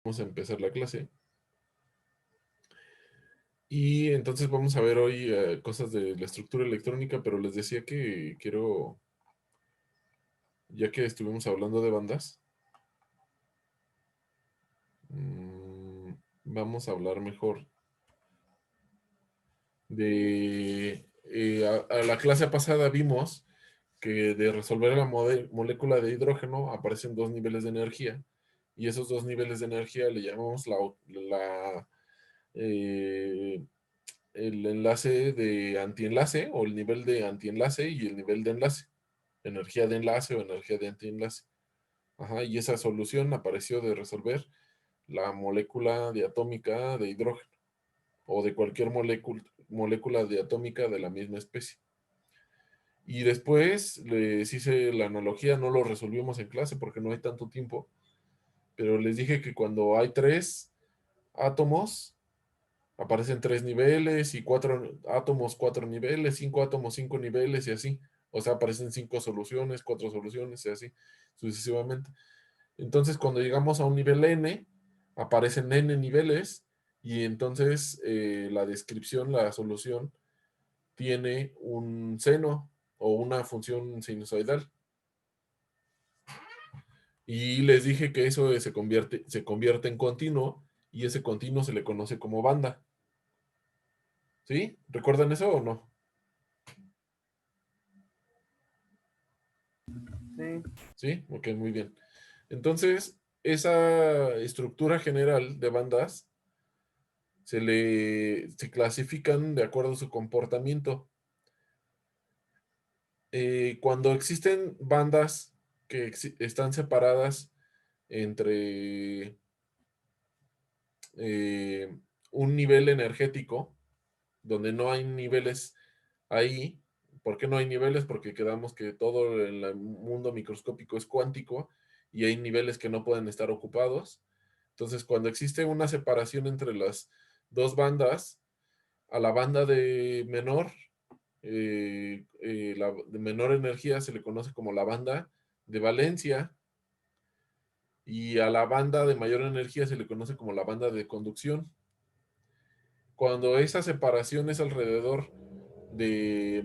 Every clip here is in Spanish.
Vamos a empezar la clase. Y entonces vamos a ver hoy cosas de la estructura electrónica, pero les decía que quiero, ya que estuvimos hablando de bandas, mm, vamos a hablar mejor de... a la clase pasada vimos que de resolver la molécula de hidrógeno aparecen dos niveles de energía, y esos dos niveles de energía le llamamos eh, el enlace de antienlace o el nivel de antienlace y el nivel de enlace, energía de enlace o energía de antienlace. Ajá, y esa solución apareció de resolver la molécula diatómica de hidrógeno o de cualquier molécula diatómica de la misma especie. Y después les hice la analogía, no lo resolvimos en clase porque no hay tanto tiempo, pero les dije que cuando hay tres átomos, aparecen tres niveles y cuatro átomos, cuatro niveles, cinco átomos, cinco niveles y así. O sea, aparecen cinco soluciones, cuatro soluciones y así sucesivamente. Entonces, cuando llegamos a un nivel n, aparecen n niveles y entonces la descripción, la solución, tiene un seno o una función sinusoidal. Y les dije que eso se convierte en continuo y ese continuo se le conoce como banda. ¿Sí? ¿Recuerdan eso o no? Sí, ¿Sí? Ok, muy bien. Entonces, esa estructura general de bandas se clasifican de acuerdo a su comportamiento. Cuando existen bandas que están separadas entre eh, un nivel energético, donde no hay niveles ahí. ¿Por qué no hay niveles? Porque quedamos que todo el mundo microscópico es cuántico y hay niveles que no pueden estar ocupados. Entonces, cuando existe una separación entre las dos bandas, a la banda de la de menor energía se le conoce como la banda de valencia y a la banda de mayor energía se le conoce como la banda de conducción. Cuando esa separación es alrededor de,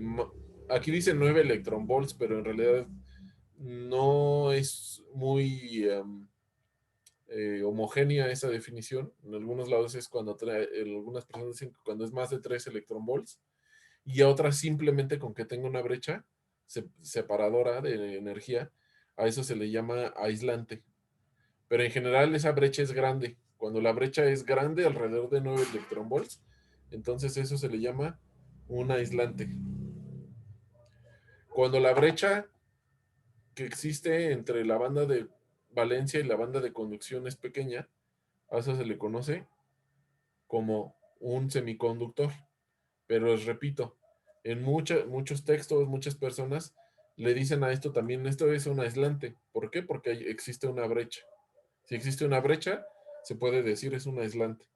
aquí dice 9 electronvolts, pero en realidad no es muy homogénea esa definición. En algunos lados es cuando algunas personas dicen que cuando es más de 3 electronvolts y a otras simplemente con que tenga una brecha separadora de energía, a eso se le llama aislante. Pero en general esa brecha es grande. Cuando la brecha es grande, alrededor de 9 electronvolts, entonces eso se le llama un aislante. Cuando la brecha que existe entre la banda de valencia y la banda de conducción es pequeña, a eso se le conoce como un semiconductor. Pero les repito, en muchos textos, muchas personas le dicen a esto también, esto es un aislante. ¿Por qué? Porque existe una brecha. Si existe una brecha, se puede decir es un aislante.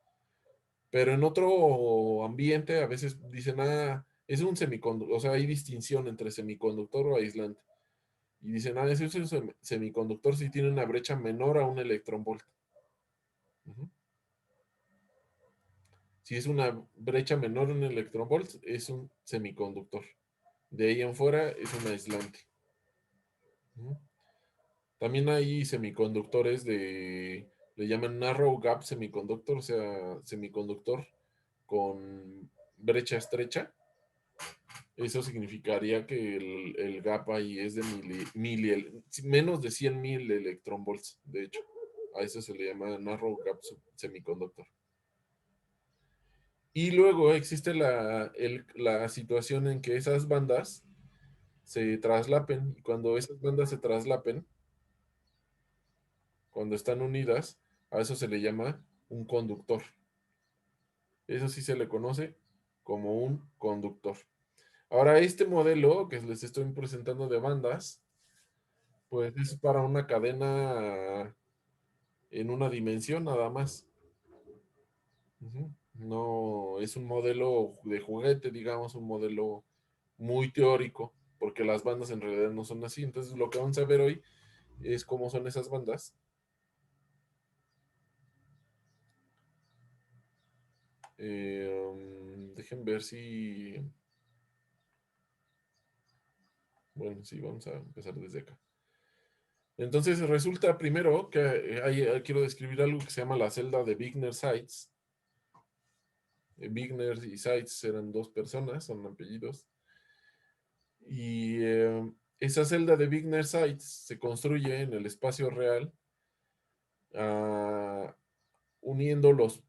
Pero en otro ambiente a veces dicen, es un semiconductor, o sea, hay distinción entre semiconductor o aislante. Y dicen, ese es un semiconductor si tiene una brecha menor a un electronvolt. Ujú. Si es una brecha menor a un electronvolt, es un semiconductor. De ahí en fuera es un aislante. Ujú. También hay semiconductores le llaman narrow gap semiconductor, o sea, semiconductor con brecha estrecha. Eso significaría que el gap ahí es de menos de 100.000 electronvolts, de hecho. A eso se le llama narrow gap semiconductor. Y luego existe la situación en que esas bandas se traslapen. Y cuando esas bandas se traslapen, cuando están unidas, a eso se le llama un conductor. Eso sí se le conoce como un conductor. Ahora, este modelo que les estoy presentando de bandas, pues es para una cadena en una dimensión nada más. Ujú. No es un modelo de juguete, digamos, un modelo muy teórico, porque las bandas en realidad no son así. Entonces, lo que vamos a ver hoy es cómo son esas bandas. Dejen ver si... Bueno, sí, vamos a empezar desde acá. Entonces resulta primero que quiero describir algo que se llama la celda de Wigner-Seitz. Wigner y Seitz eran dos personas, son apellidos. Y esa celda de Wigner-Seitz se construye en el espacio real, ah, uniendo los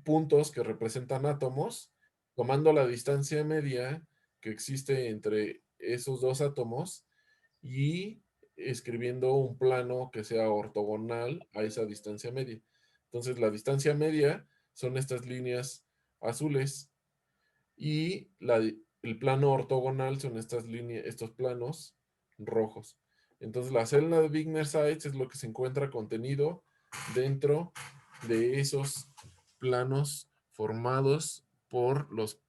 puntos que representan átomos, tomando la distancia media que existe entre esos dos átomos y escribiendo un plano que sea ortogonal a esa distancia media. Entonces, la distancia media son estas líneas azules y el plano ortogonal son estas líneas, estos planos rojos. Entonces, la celda de Wigner-Seitz es lo que se encuentra contenido dentro de esos planos formados por los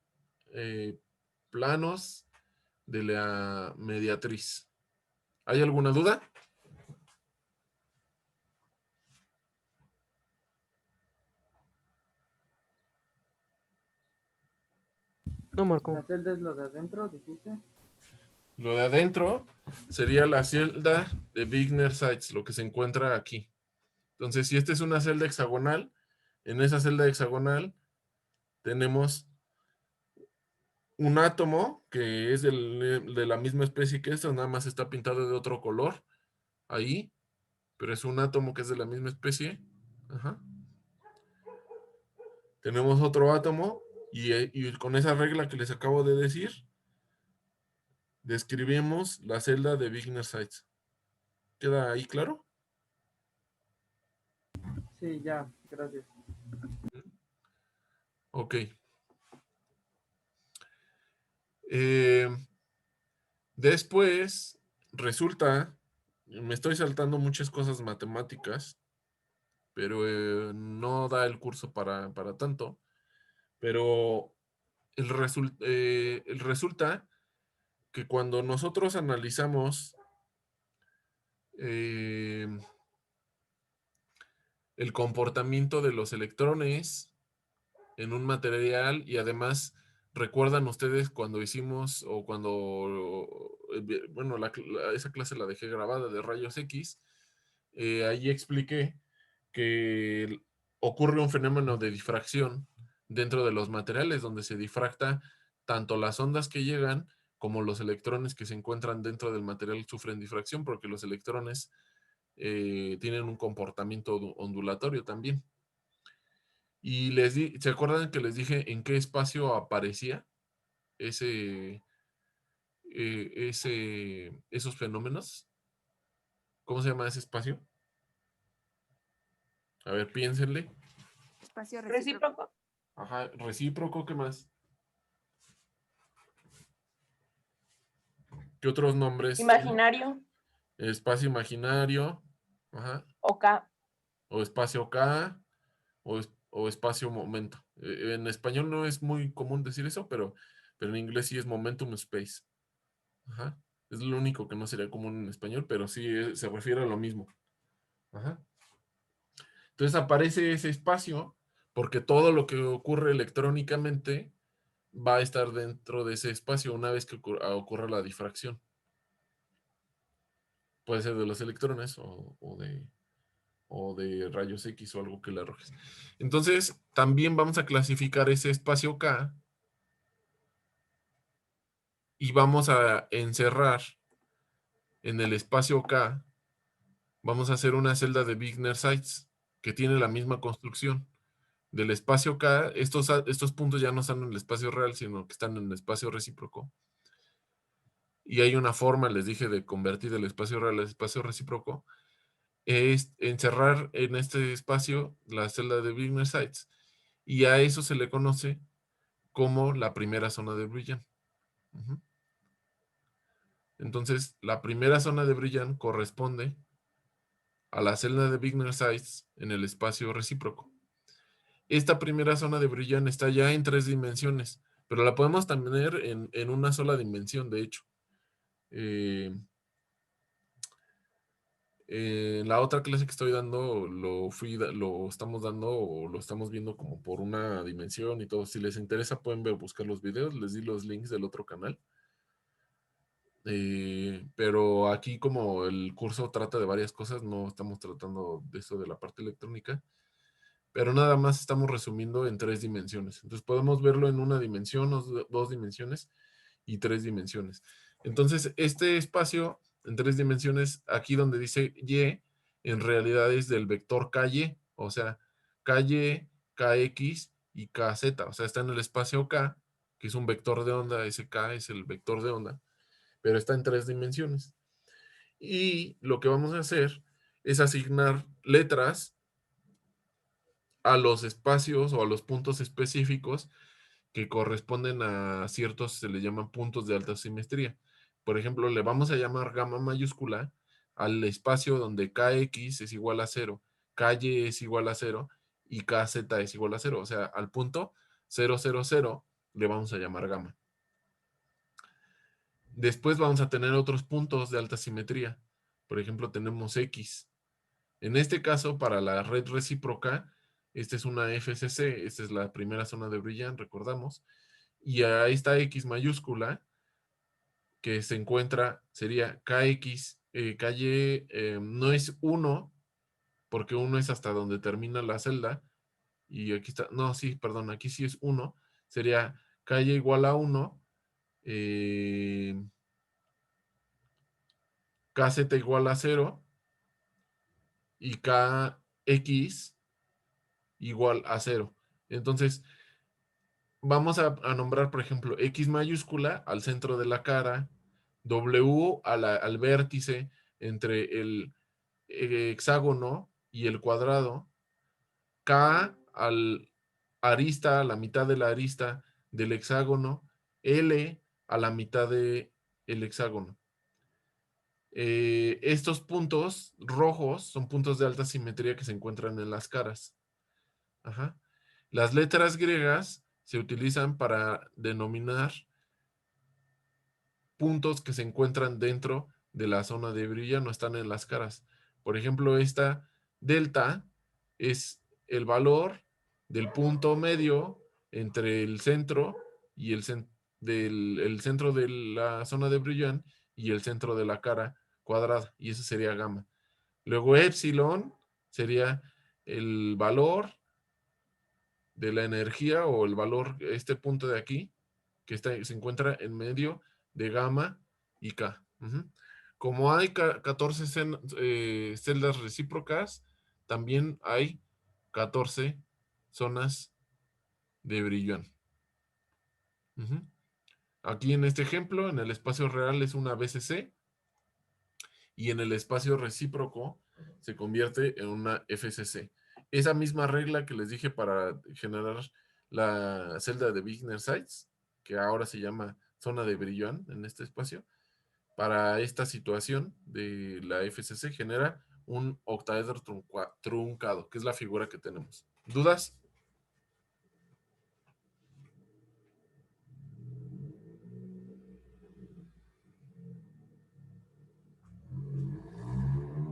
planos de la mediatriz. ¿Hay alguna duda? No, Marco. ¿La celda es lo de adentro, dijiste? Lo de adentro sería la celda de Wigner-Seitz, lo que se encuentra aquí. Entonces, si esta es una celda hexagonal, en esa celda hexagonal tenemos un átomo que es de la misma especie que esta, nada más está pintado de otro color ahí, pero es un átomo que es de la misma especie. Ajá. Tenemos otro átomo y con esa regla que les acabo de decir, describimos la celda de Wigner-Seitz. ¿Queda ahí claro? Sí, ya, gracias. Ok. Eh, Después, resulta, me estoy saltando muchas cosas matemáticas, pero no da el curso para tanto. Pero resulta que cuando nosotros analizamos eh, el comportamiento de los electrones en un material y además recuerdan ustedes cuando hicimos o cuando, bueno, esa clase la dejé grabada de rayos X, ahí expliqué que ocurre un fenómeno de difracción dentro de los materiales donde se difracta tanto las ondas que llegan como los electrones que se encuentran dentro del material sufren difracción porque los electrones tienen un comportamiento ondulatorio también. Y ¿se acuerdan que les dije en qué espacio aparecía ese, esos fenómenos? ¿Cómo se llama ese espacio? A ver, piénsenle. Espacio recíproco. Ajá, recíproco, ¿qué más? ¿Qué otros nombres? Imaginario. Espacio imaginario, ajá, O K. o espacio K, o espacio momento. En español no es muy común decir eso, pero en inglés sí es momentum space. Ajá. Es lo único que no sería común en español, pero sí se refiere a lo mismo. Ajá. Entonces aparece ese espacio porque todo lo que ocurre electrónicamente va a estar dentro de ese espacio una vez que ocurra la difracción. Puede ser de los electrones o de rayos X o algo que le arrojes. Entonces, también vamos a clasificar ese espacio K y vamos a encerrar en el espacio K, vamos a hacer una celda de Wigner-Seitz que tiene la misma construcción. Del espacio K, estos puntos ya no están en el espacio real, sino que están en el espacio recíproco. Y hay una forma, les dije, de convertir el espacio real al espacio recíproco, es encerrar en este espacio la celda de Wigner-Seitz. Y a eso se le conoce como la primera zona de Brillouin. Entonces, la primera zona de Brillouin corresponde a la celda de Wigner-Seitz en el espacio recíproco. Esta primera zona de Brillouin está ya en 3 dimensiones, pero la podemos tener en una sola dimensión, de hecho. En la otra clase que estoy dando, lo estamos dando o lo estamos viendo como por una dimensión y todo. Si les interesa, pueden buscar los videos. Les di los links del otro canal. Pero aquí, como el curso trata de varias cosas, no estamos tratando de eso de la parte electrónica. Pero nada más estamos resumiendo en 3 dimensiones. Entonces podemos verlo en una dimensión, 2 dimensiones y 3 dimensiones. Entonces, este espacio en 3 dimensiones, aquí donde dice Y, en realidad es del vector KY, o sea, KY, KX y KZ, o sea, está en el espacio K, que es un vector de onda, ese K es el vector de onda, pero está en 3 dimensiones. Y lo que vamos a hacer es asignar letras a los espacios o a los puntos específicos que corresponden a ciertos, se le llaman puntos de alta simetría. Por ejemplo, le vamos a llamar gamma mayúscula al espacio donde Kx es igual a 0, Ky es igual a 0 y Kz es igual a 0. O sea, al punto 0, 0, 0 le vamos a llamar gamma. Después vamos a tener otros puntos de alta simetría. Por ejemplo, tenemos X. En este caso, para la red recíproca, esta es una FCC, esta es la primera zona de Brillouin, recordamos. Y ahí está X mayúscula, que se encuentra, sería KX, KY, no es 1, porque 1 es hasta donde termina la celda. Y aquí está, no, sí, perdón, aquí sí es 1. Sería KY igual a 1, KZ igual a 0 y KX igual a 0. Entonces, vamos a nombrar, por ejemplo, X mayúscula al centro de la cara, W al vértice entre el hexágono y el cuadrado, K al arista, a la mitad de la arista del hexágono, L a la mitad del hexágono. Estos puntos rojos son puntos de alta simetría que se encuentran en las caras. Ajá. Las letras griegas se utilizan para denominar puntos que se encuentran dentro de la zona de Brillouin, no están en las caras. Por ejemplo, esta delta es el valor del punto medio entre el centro y el centro de la zona de Brillouin y el centro de la cara cuadrada, y eso sería gamma. Luego epsilon sería el valor de la energía o el valor, este punto de aquí, que se encuentra en medio de gamma y K. Como hay 14 celdas recíprocas, también hay 14 zonas de Brillouin. Aquí en este ejemplo, en el espacio real es una BCC y en el espacio recíproco se convierte en una FCC. Esa misma regla que les dije para generar la celda de Wigner Sites, que ahora se llama zona de Brillouin en este espacio, para esta situación de la FCC genera un octaedro truncado, que es la figura que tenemos. ¿Dudas?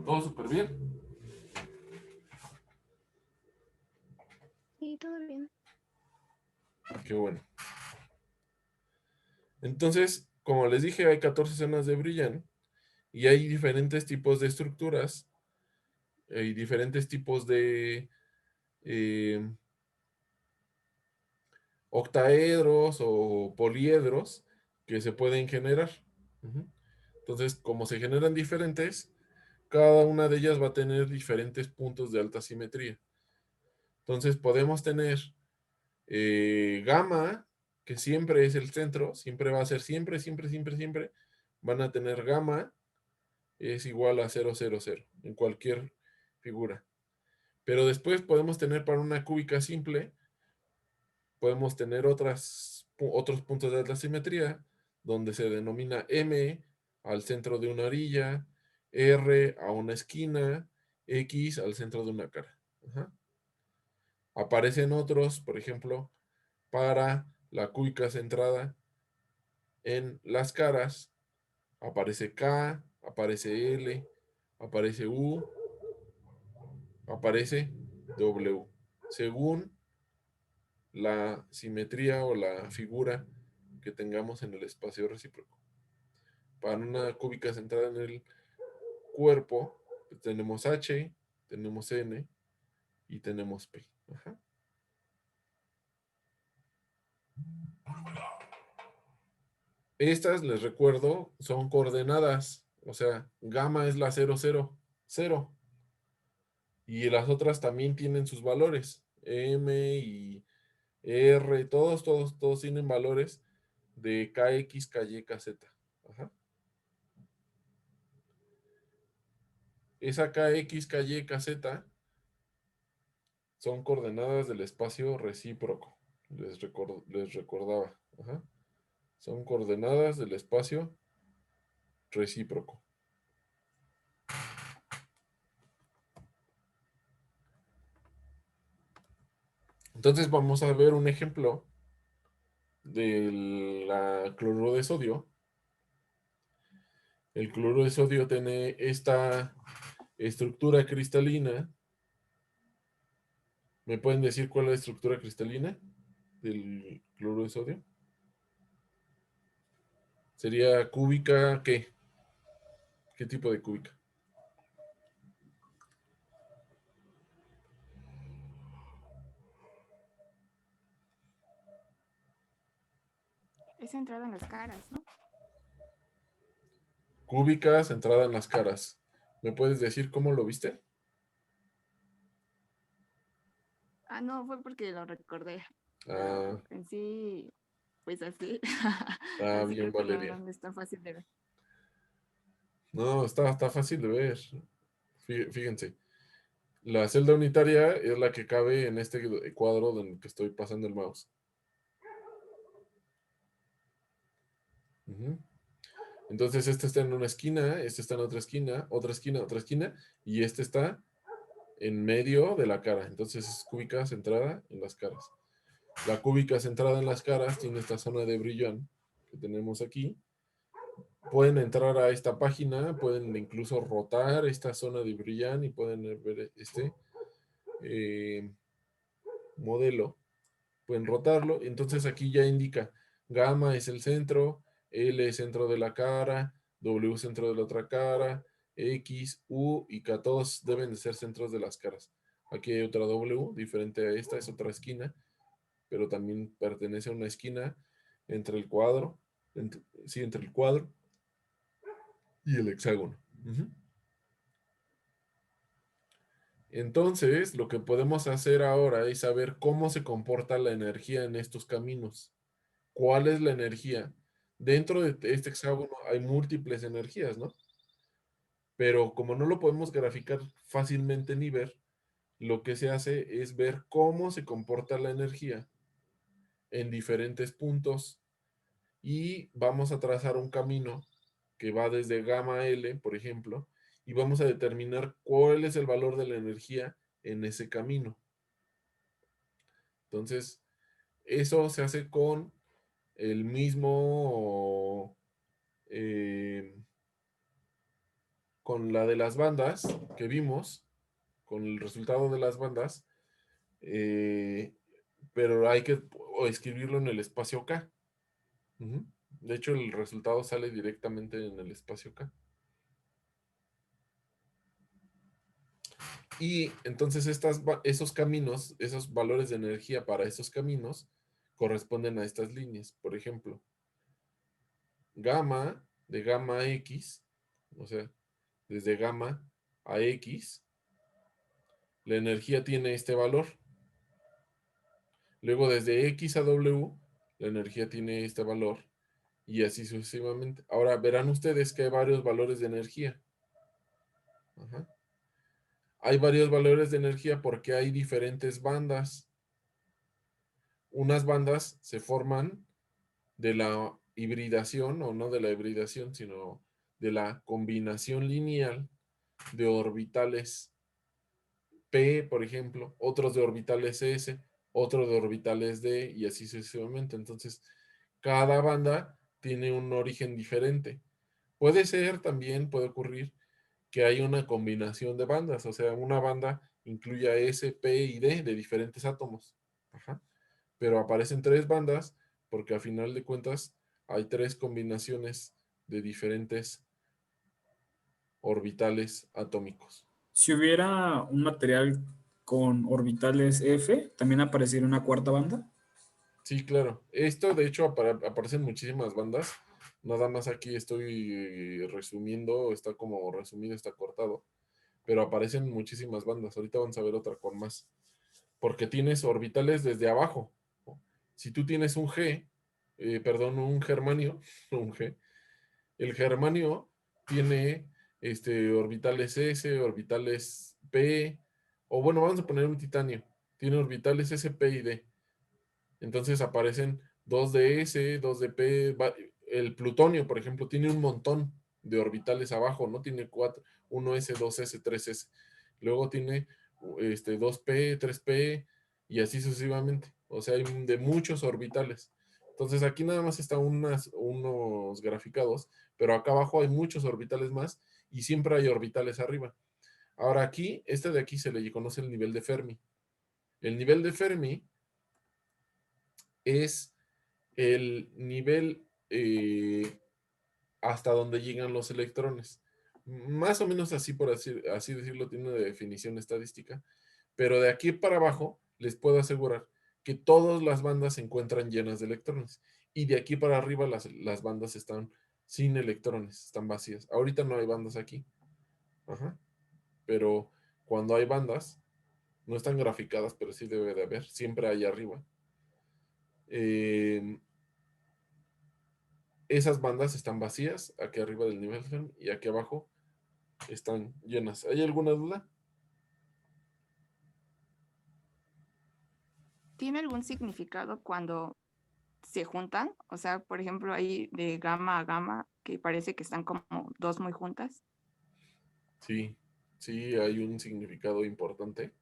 ¿Todo súper bien? Sí, todo bien. Qué bueno. Entonces, como les dije, hay 14 zonas de Brillouin y hay diferentes tipos de estructuras y diferentes tipos de octaedros o poliedros que se pueden generar. Entonces, como se generan diferentes, cada una de ellas va a tener diferentes puntos de alta simetría. Entonces, podemos tener gamma, que siempre es el centro, siempre va a ser siempre, siempre, siempre, siempre, van a tener gamma es igual a 0, 0, 0 en cualquier figura. Pero después podemos tener para una cúbica simple, podemos tener otros puntos de alta simetría, donde se denomina M al centro de una orilla, R a una esquina, X al centro de una cara. Aparecen otros, por ejemplo, para la cúbica centrada en las caras, aparece K, aparece L, aparece U, aparece W, según la simetría o la figura que tengamos en el espacio recíproco. Para una cúbica centrada en el cuerpo, pues tenemos H, tenemos N y tenemos P. Ajá. Estas, les recuerdo, son coordenadas, o sea, gamma es la 0, 0, 0. Y las otras también tienen sus valores. M y R, todos tienen valores de KX, KY, KZ. Ajá. Esa KX, KY, KZ son coordenadas del espacio recíproco. Les recordaba. Ajá. Son coordenadas del espacio recíproco. Entonces vamos a ver un ejemplo de la cloruro de sodio. El cloruro de sodio tiene esta estructura cristalina. ¿Me pueden decir cuál es la estructura cristalina del cloruro de sodio? ¿Sería cúbica qué? ¿Qué tipo de cúbica? Es centrado en las caras, ¿no? Cúbica centrada en las caras. ¿Me puedes decir cómo lo viste? Ah, no, fue porque lo recordé. Ah, Pero en sí, pues así. está Así bien, creo que Valeria. no es tan fácil de ver. No, está fácil de ver. Fíjense. La celda unitaria es la que cabe en este cuadro en el que estoy pasando el mouse. Ujú. Entonces este está en una esquina, este está en otra esquina, otra esquina, y este está en medio de la cara. Entonces es cúbica centrada en las caras. La cúbica centrada en las caras tiene esta zona de brillón que tenemos aquí. Pueden entrar a esta página, pueden incluso rotar esta zona de brillón y pueden ver este modelo. Pueden rotarlo. Entonces aquí ya indica gamma es el centro, L es centro de la cara, W centro de la otra cara, X, U y K, todos deben de ser centros de las caras. Aquí hay otra W, diferente a esta, es otra esquina, pero también pertenece a una esquina entre el cuadro, entre el cuadro y el hexágono. Ujú. Entonces, lo que podemos hacer ahora es saber cómo se comporta la energía en estos caminos. ¿Cuál es la energía? Dentro de este hexágono hay múltiples energías, ¿no? Pero como no lo podemos graficar fácilmente ni ver, lo que se hace es ver cómo se comporta la energía en diferentes puntos y vamos a trazar un camino que va desde gamma L, por ejemplo, y vamos a determinar cuál es el valor de la energía en ese camino. Entonces, eso se hace con el mismo, con la de las bandas que vimos, con el resultado de las bandas, eh, pero hay que escribirlo en el espacio K. Ujú. De hecho, el resultado sale directamente en el espacio K. Y entonces esos caminos, esos valores de energía para esos caminos corresponden a estas líneas. Por ejemplo, gamma de gamma X, o sea, desde gamma a X, la energía tiene este valor. Luego desde X a W, la energía tiene este valor y así sucesivamente. Ahora verán ustedes que hay varios valores de energía. Ajá. Hay varios valores de energía porque hay diferentes bandas. Unas bandas se forman de la hibridación, o no de la hibridación, sino de la combinación lineal de orbitales P, por ejemplo, otros de orbitales S, otros de orbitales D y así sucesivamente. Entonces, cada banda tiene un origen diferente. Puede ser también, puede ocurrir que hay una combinación de bandas, o sea, una banda incluye a S, P y D de diferentes átomos. Ajá. Pero aparecen tres bandas porque a final de cuentas hay tres combinaciones de diferentes orbitales atómicos. Si hubiera un material con orbitales F, ¿también aparecería una cuarta banda? Sí, claro. Esto, de hecho, aparecen muchísimas bandas. Nada más aquí estoy resumiendo, está como resumido, está cortado. Pero aparecen muchísimas bandas. Ahorita vamos a ver otra con más. Porque tienes orbitales desde abajo, ¿no? Si tú tienes un G, perdón, un germanio, un G, el germanio tiene orbitales S, orbitales P, o bueno, vamos a poner un titanio. Tiene orbitales S, P y D. Entonces aparecen 2 de S, 2 de P. El plutonio, por ejemplo, tiene un montón de orbitales abajo, ¿no? Tiene 4, 1S, 2S, 3S. Luego tiene 2P, 3P y así sucesivamente. O sea, hay de muchos orbitales. Entonces aquí nada más están unos graficados, pero acá abajo hay muchos orbitales más y siempre hay orbitales arriba. Ahora aquí, este de aquí se le conoce el nivel de Fermi. El nivel de Fermi es el nivel hasta donde llegan los electrones. Más o menos así, por así decirlo, tiene una definición estadística. Pero de aquí para abajo, les puedo asegurar que todas las bandas se encuentran llenas de electrones. Y de aquí para arriba las bandas están sin electrones, están vacías. Ahorita no hay bandas aquí. Ajá. Pero cuando hay bandas, no están graficadas, pero sí debe de haber. Siempre hay arriba. Eh, Esas bandas están vacías, aquí arriba del nivel Fermi, y aquí abajo están llenas. ¿Hay alguna duda? ¿Tiene algún significado cuando se juntan? O sea, por ejemplo, ahí de gamma a gamma, que parece que están como dos muy juntas. Sí, sí, hay un significado importante.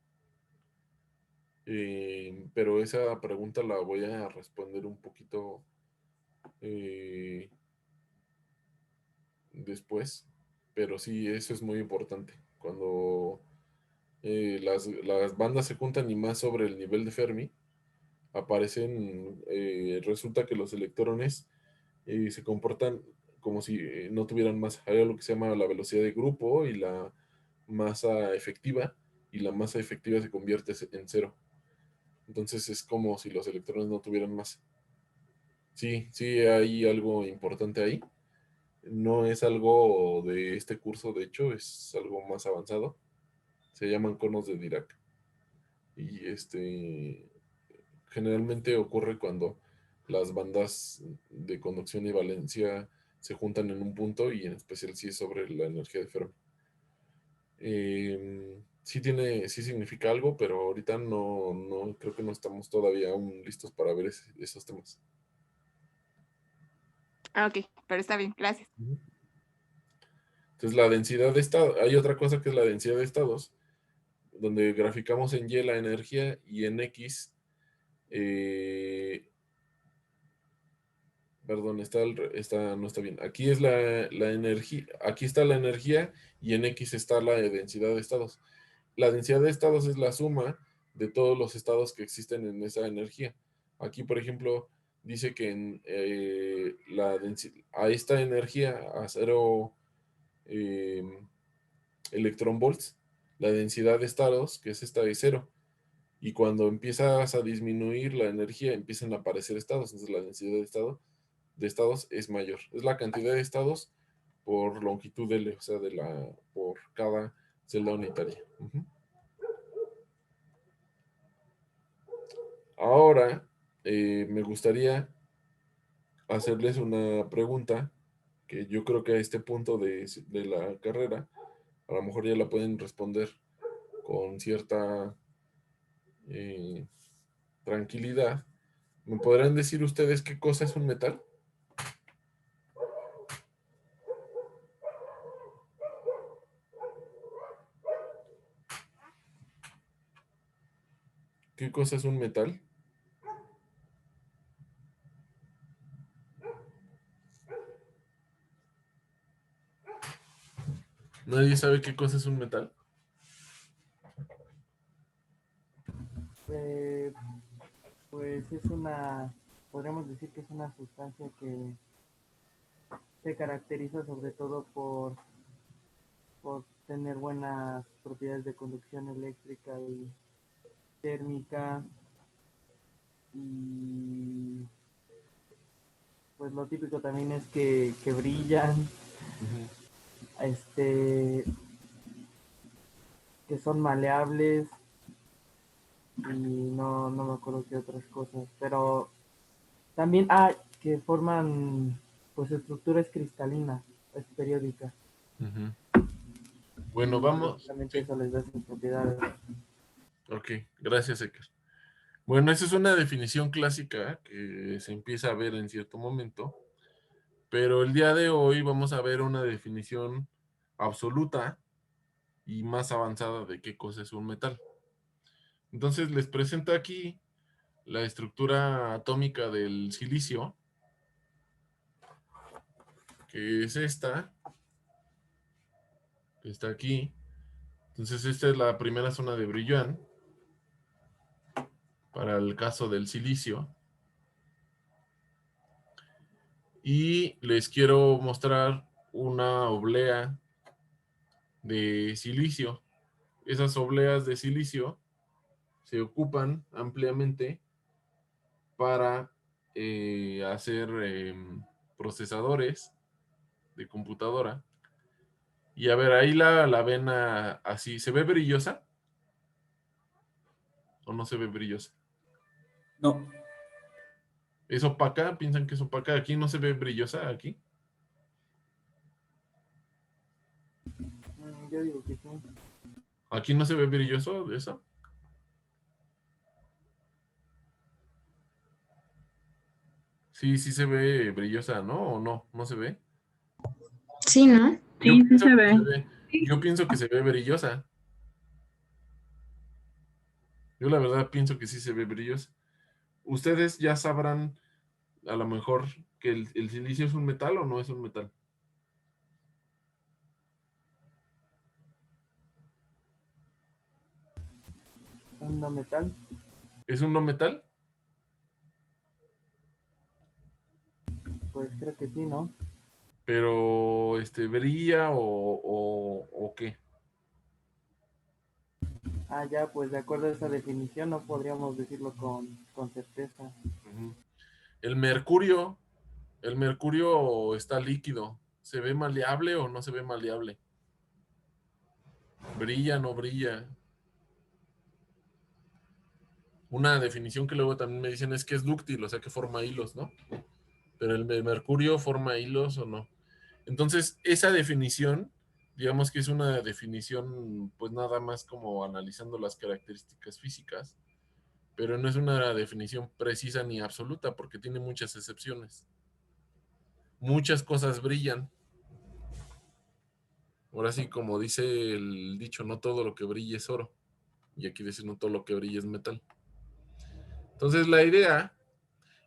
Pero esa pregunta la voy a responder un poquito eh, después. Pero sí, eso es muy importante. Cuando las bandas se juntan y más sobre el nivel de Fermi, aparecen, resulta que los electrones se comportan como si no tuvieran masa. Hay algo que se llama la velocidad de grupo y la masa efectiva, y la masa efectiva se convierte en cero. Entonces es como si los electrones no tuvieran masa. Sí, sí, hay algo importante ahí. No es algo de este curso, de hecho, es algo más avanzado. Se llaman conos de Dirac. Y generalmente ocurre cuando las bandas de conducción y valencia se juntan en un punto, y en especial si es sobre la energía de Fermi. Sí significa algo, pero ahorita no creo que no estamos todavía aún listos para ver esos temas. Ah, ok, pero está bien, gracias. Ujú. Entonces la densidad de estado, hay otra cosa que es la densidad de estados, donde graficamos en Y la energía y en X, eh, perdón, no está bien. Aquí es la energía, aquí está la energía y en X está la densidad de estados. La densidad de estados es la suma de todos los estados que existen en esa energía. Aquí, por ejemplo, dice que a esta energía, a 0 electronvolts, la densidad de estados, que es esta, es cero. Y cuando empiezas a disminuir la energía, empiezan a aparecer estados. Entonces la densidad de estados es mayor. Es la cantidad de estados por longitud L, o sea, por cada celda unitaria. Ujú. Ahora, me gustaría hacerles una pregunta que yo creo que a este punto de la carrera, a lo mejor ya la pueden responder con cierta eh, tranquilidad. ¿Me podrán decir ustedes qué cosa es un metal? ¿Qué cosa es un metal? ¿Nadie sabe qué cosa es un metal? Pues podríamos decir que es una sustancia que se caracteriza sobre todo por tener buenas propiedades de conducción eléctrica y térmica, y pues lo típico también es que brillan, que son maleables, y no me acuerdo qué otras cosas, pero también, que forman pues estructuras cristalinas, es periódica. Ujú. Bueno, Y vamos. precisamente Sí. eso les da sus propiedades. Ok, gracias, Eker. Bueno, esa es una definición clásica que se empieza a ver en cierto momento, pero el día de hoy vamos a ver una definición absoluta y más avanzada de qué cosa es un metal. Entonces les presento aquí la estructura atómica del silicio, que es esta, que está aquí. Entonces esta es la primera zona de Brillouin para el caso del silicio. Y les quiero mostrar una oblea de silicio. Esas obleas de silicio se ocupan ampliamente para hacer procesadores de computadora. Y a ver, ahí la ven así. ¿Se ve brillosa? ¿O no se ve brillosa? No, ¿Es opaca? ¿Piensan que es opaca? ¿Aquí no se ve brillosa? ¿Aquí? Yo digo que sí. ¿Aquí no se ve brilloso de eso? Sí, sí se ve brillosa, ¿no? ¿O no? ¿No se ve? Sí, ¿no? Yo Sí, sí pienso se que se ve. ve, yo pienso que se ve brillosa. Yo la verdad pienso que sí se ve brillosa. Ustedes ya sabrán a lo mejor que el silicio es un metal o no es un metal. Un no metal, ¿Es un no metal? pues creo que sí, ¿no? Pero brilla o qué. Ya, pues de acuerdo a esa definición no podríamos decirlo con certeza. Ujú. El mercurio, el mercurio está líquido. ¿Se ve maleable o no se ve maleable? ¿Brilla o no brilla? Una definición que luego también me dicen es que es dúctil, o sea que forma hilos, ¿no? Pero el mercurio forma hilos o no. Entonces, esa definición, digamos que es una definición, pues nada más como analizando las características físicas, pero no es una definición precisa ni absoluta porque tiene muchas excepciones. Muchas cosas brillan. Ahora sí, como dice el dicho, no todo lo que brilla es oro. Y aquí dice, no todo lo que brilla es metal. Entonces, la idea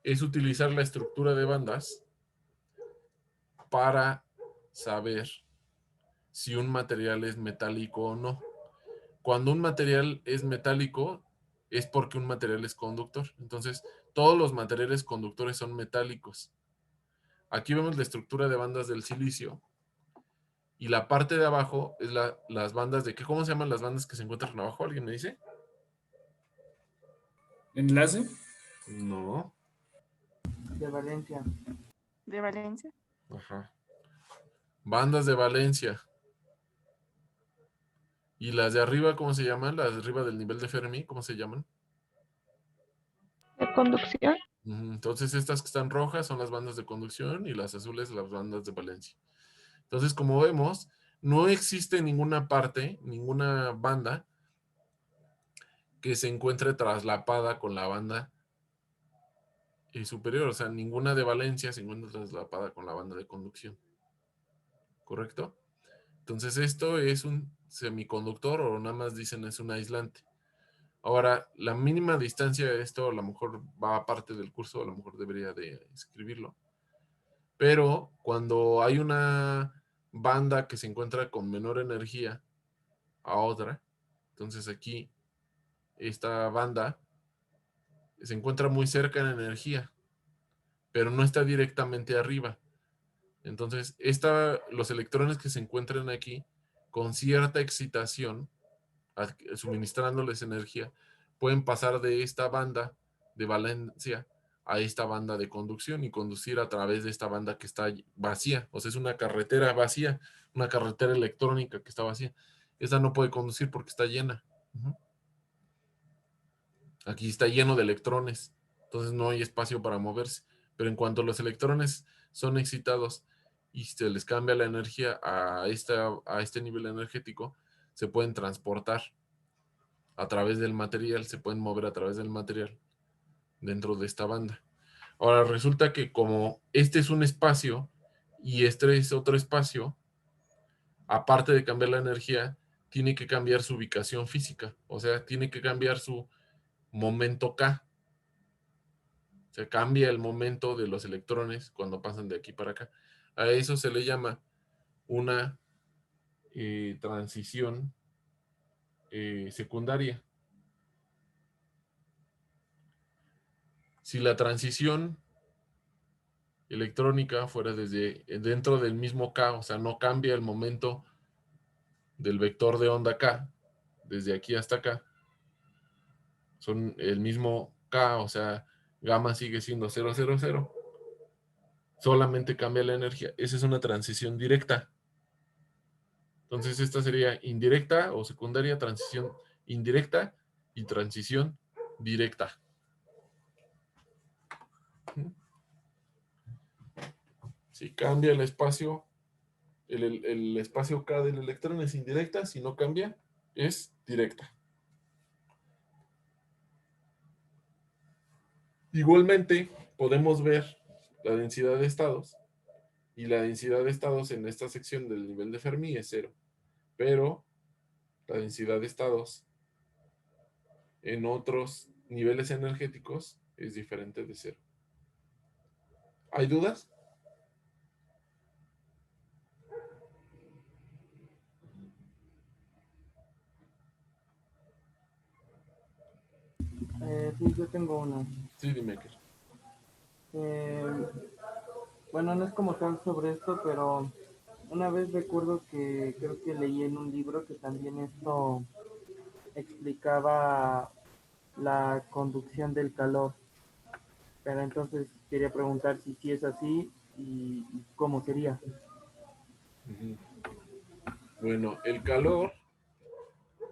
es utilizar la estructura de bandas para saber si un material es metálico o no. Cuando un material es metálico, es porque un material es conductor. Entonces, todos los materiales conductores son metálicos. Aquí vemos la estructura de bandas del silicio. Y la parte de abajo es las bandas de... ¿Cómo se llaman las bandas que se encuentran abajo? ¿Alguien me dice? enlace. No. De Valencia. De Valencia. Ajá. Bandas de valencia. ¿Y las de arriba cómo se llaman? Las de arriba del nivel de Fermi, ¿cómo se llaman? De conducción. Entonces estas que están rojas son las bandas de conducción y las azules las bandas de valencia. Entonces, como vemos, no existe ninguna parte, ninguna banda que se encuentre traslapada con la banda superior. O sea, ninguna de valencia se encuentra traslapada con la banda de conducción. ¿Correcto? Entonces, esto es un semiconductor o nada más dicen es un aislante. Ahora, la mínima distancia de esto a lo mejor va aparte del curso, a lo mejor debería de escribirlo. Pero cuando hay una banda que se encuentra con menor energía a otra. Entonces aquí esta banda se encuentra muy cerca en energía, pero no está directamente arriba. Entonces, los electrones que se encuentran aquí con cierta excitación, suministrándoles energía, pueden pasar de esta banda de valencia a esta banda de conducción y conducir a través de esta banda que está vacía. O sea, es una carretera vacía, una carretera electrónica que está vacía. Esta no puede conducir porque está llena. Aquí está lleno de electrones, entonces no hay espacio para moverse. Pero en cuanto los electrones son excitados y se les cambia la energía a este nivel energético, se pueden transportar a través del material, se pueden mover a través del material dentro de esta banda. Ahora resulta que como este es un espacio y este es otro espacio, aparte de cambiar la energía, tiene que cambiar su ubicación física, o sea, tiene que cambiar su momento K. Se cambia el momento de los electrones cuando pasan de aquí para acá. A eso se le llama una transición secundaria. Si la transición electrónica fuera desde dentro del mismo K, o sea, no cambia el momento del vector de onda K, desde aquí hasta acá, son el mismo K, o sea, gamma sigue siendo 0, 0, 0, solamente cambia la energía. Esa es una transición directa. Entonces esta sería indirecta o secundaria, transición indirecta y transición directa. Si cambia el espacio, el espacio K del electrón es indirecta, si no cambia, es directa. Igualmente, podemos ver la densidad de estados, y la densidad de estados en esta sección del nivel de Fermi es 0, pero la densidad de estados en otros niveles energéticos es diferente de 0. ¿Hay dudas? Sí, yo tengo una. Sí, dime que. Eh, bueno, no es como tal sobre esto, pero una vez recuerdo que creo que leí en un libro que también esto explicaba la conducción del calor. Pero entonces quería preguntar si es así y cómo sería. Bueno, el calor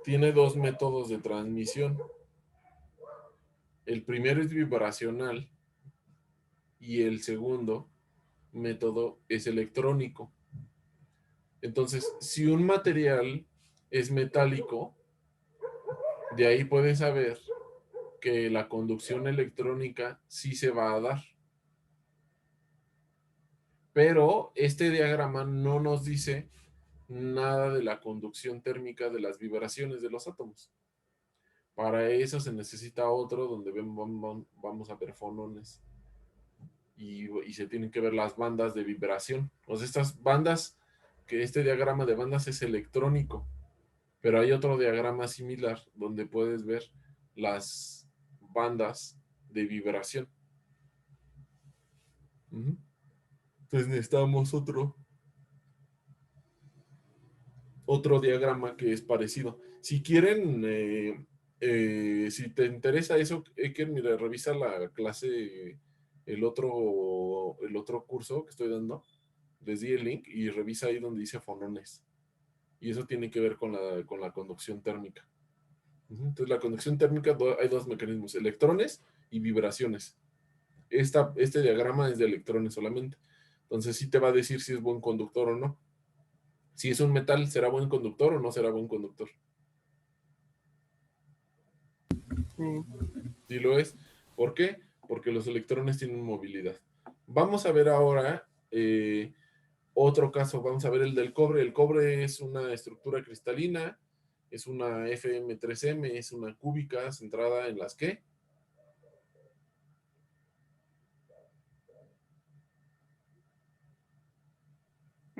tiene dos métodos de transmisión. El primero es vibracional y el segundo método es electrónico. Entonces, si un material es metálico, de ahí puedes saber que la conducción electrónica sí se va a dar. Pero este diagrama no nos dice nada de la conducción térmica de las vibraciones de los átomos. Para eso se necesita otro donde vamos a ver fonones y se tienen que ver las bandas de vibración. O sea, estas bandas, que este diagrama de bandas es electrónico, pero hay otro diagrama similar donde puedes ver las bandas de vibración. Entonces necesitamos otro diagrama que es parecido. Si quieren, si te interesa eso, Eker, mira, revisa la clase, el otro curso que estoy dando. Les di el link y revisa ahí donde dice fonones. Y eso tiene que ver con la conducción térmica. Entonces, la conducción térmica hay dos mecanismos, electrones y vibraciones. Este diagrama es de electrones solamente. Entonces, sí te va a decir si es buen conductor o no. Si es un metal, ¿será buen conductor o no será buen conductor? Sí. Sí lo es. ¿Por qué? Porque los electrones tienen movilidad. Vamos a ver ahora otro caso. Vamos a ver el del cobre. El cobre es una estructura cristalina, es una FM3M, es una cúbica centrada en las ¿qué?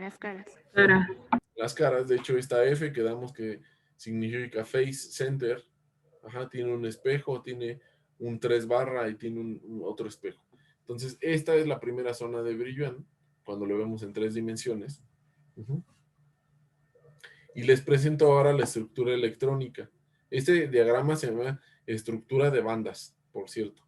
Las caras. Cara. Las caras, de hecho, esta F que damos que significa face center, ajá, tiene un espejo, tiene un 3 barra y tiene un otro espejo. Entonces, esta es la primera zona de Brillouin, cuando lo vemos en 3 dimensiones. Ujú. Y les presento ahora la estructura electrónica. Este diagrama se llama estructura de bandas, por cierto.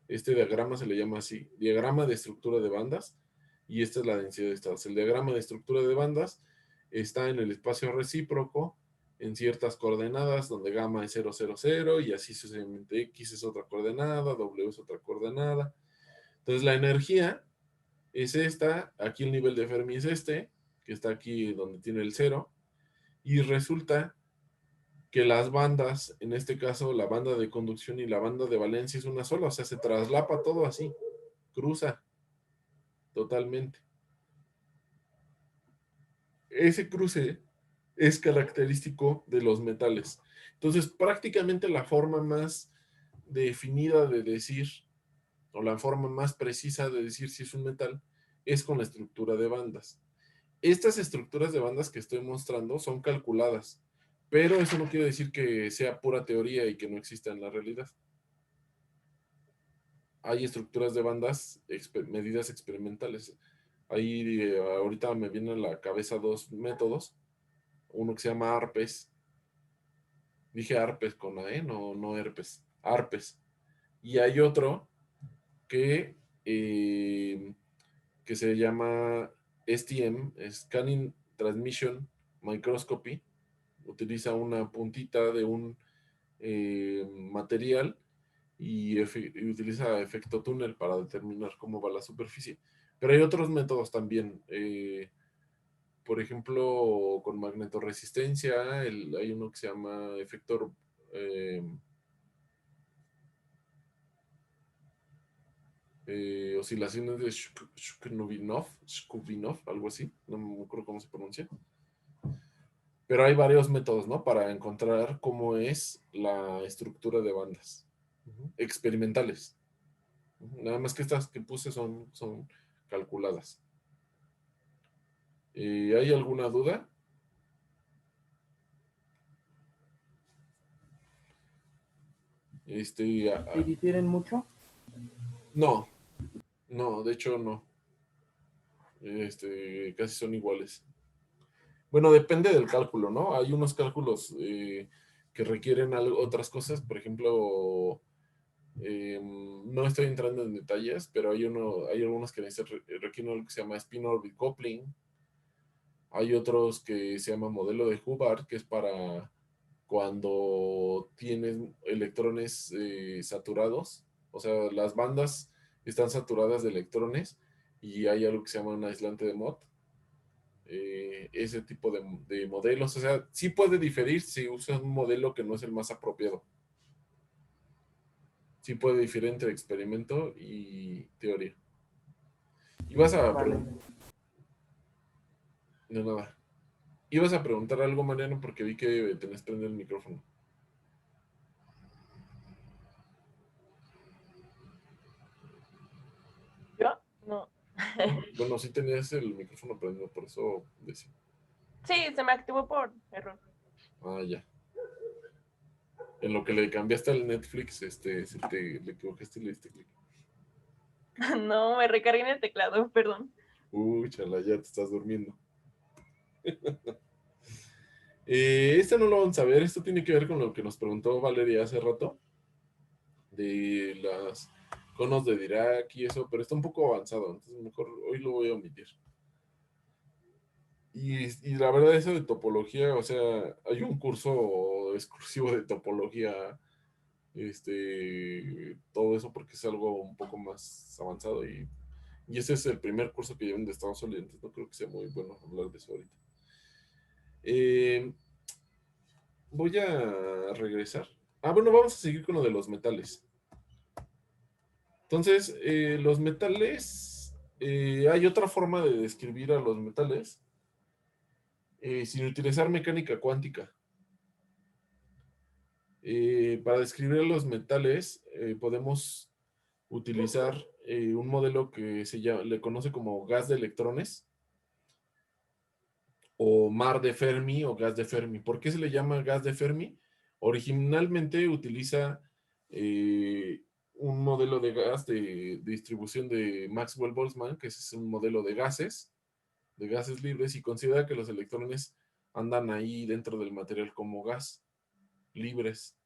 Este diagrama se le llama así, diagrama de estructura de bandas, y esta es la densidad de estados. El diagrama de estructura de bandas está en el espacio recíproco, en ciertas coordenadas, donde gamma es 0, 0, 0, y así sucesivamente x es otra coordenada, w es otra coordenada. Entonces la energía es esta, aquí el nivel de Fermi es este, que está aquí donde tiene el 0, y resulta que las bandas, en este caso la banda de conducción y la banda de valencia es una sola, o sea, se traslapa todo así, cruza totalmente. Ese cruce es característico de los metales. Entonces, prácticamente la forma más definida de decir, o la forma más precisa de decir si es un metal, es con la estructura de bandas. Estas estructuras de bandas que estoy mostrando son calculadas, pero eso no quiere decir que sea pura teoría y que no exista en la realidad. Hay estructuras de bandas, medidas experimentales. Ahí ahorita me vienen a la cabeza 2 métodos. Uno que se llama ARPES. Dije ARPES con la E, no herpes. ARPES. Y hay otro que, que se llama STM, Scanning Transmission Microscopy. Utiliza una puntita de un material y utiliza efecto túnel para determinar cómo va la superficie. Pero hay otros métodos también. Por ejemplo, con magnetoresistencia, hay uno que se llama efector oscilaciones de Shkuvinov, algo así, no me acuerdo cómo se pronuncia. Pero hay varios métodos, ¿no? Para encontrar cómo es la estructura de bandas experimentales. Nada más que estas que puse son calculadas. ¿Hay alguna duda? ¿Y difieren mucho? No, de hecho no. Casi son iguales. Bueno, depende del cálculo, ¿no? Hay unos cálculos que requieren otras cosas, por ejemplo, no estoy entrando en detalles, pero hay algunos que requieren algo que se llama spin orbit coupling. Hay otros que se llama modelo de Hubbard, que es para cuando tienes electrones saturados, o sea, las bandas están saturadas de electrones y hay algo que se llama un aislante de Mott. Ese tipo de modelos, o sea, sí puede diferir si usas un modelo que no es el más apropiado. Sí puede diferir entre experimento y teoría. Y vas a Vale. de nada. Ibas a preguntar algo, Mariano, porque vi que tenés prendido el micrófono. ¿Yo? No. Bueno, sí tenías el micrófono prendido, por eso decía. Sí, se me activó por error. Ah, ya. En lo que le cambiaste al Netflix, le equivocaste y le diste clic. No, me recargué en el teclado, perdón. Uy, chala, ya te estás durmiendo. Este no lo vamos a ver, esto tiene que ver con lo que nos preguntó Valeria hace rato, de las conos de Dirac y eso, pero está un poco avanzado, entonces mejor hoy lo voy a omitir. Y la verdad, eso de topología, o sea, hay un curso exclusivo de topología, todo eso porque es algo un poco más avanzado y ese es el primer curso que llevan de Estados Unidos, no creo que sea muy bueno hablar de eso ahorita. Voy a regresar. Bueno, vamos a seguir con lo de los metales. Entonces, los metales, hay otra forma de describir a los metales sin utilizar mecánica cuántica. Para describir los metales, podemos utilizar un modelo que le conoce como gas de electrones. o mar de Fermi o gas de Fermi. ¿Por qué se le llama gas de Fermi? Originalmente utiliza un modelo de gas de distribución de Maxwell-Boltzmann, que es un modelo de gases libres, y considera que los electrones andan ahí dentro del material como gas, libres.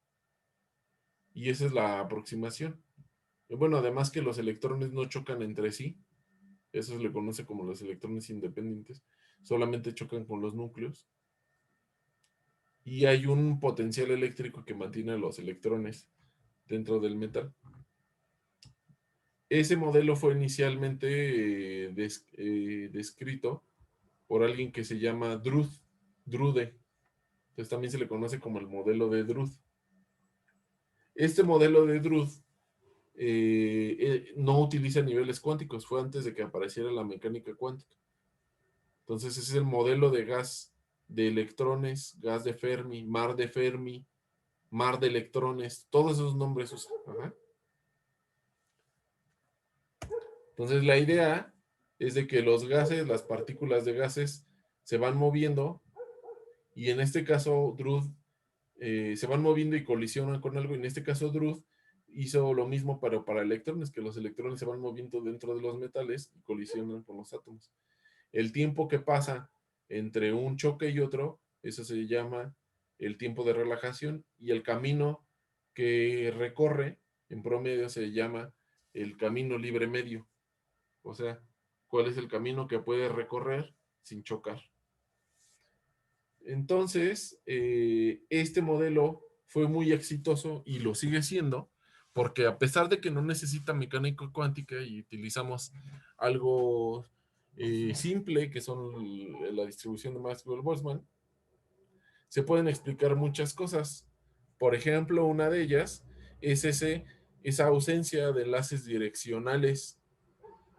Y esa es la aproximación. Y bueno, además que los electrones no chocan entre sí, eso se le conoce como los electrones independientes, solamente chocan con los núcleos. Y hay un potencial eléctrico que mantiene a los electrones dentro del metal. Ese modelo fue inicialmente descrito por alguien que se llama Drude. Entonces también se le conoce como el modelo de Drude. Este modelo de Drude no utiliza niveles cuánticos, fue antes de que apareciera la mecánica cuántica. Entonces ese es el modelo de gas de electrones, gas de Fermi, mar de electrones, todos esos nombres usan. Ajá. Entonces la idea es de que los gases, las partículas de gases, se van moviendo, y en este caso Drude se van moviendo y colisionan con algo. En este caso Drude hizo lo mismo pero para electrones, que los electrones se van moviendo dentro de los metales y colisionan con los átomos. El tiempo que pasa entre un choque y otro, eso se llama el tiempo de relajación, y el camino que recorre en promedio se llama el camino libre medio. O sea, cuál es el camino que puede recorrer sin chocar. Entonces, este modelo fue muy exitoso y lo sigue siendo, porque a pesar de que no necesita mecánica cuántica y utilizamos algo simple, que son la distribución de Maxwell-Boltzmann, se pueden explicar muchas cosas. Por ejemplo, una de ellas es esa ausencia de enlaces direccionales.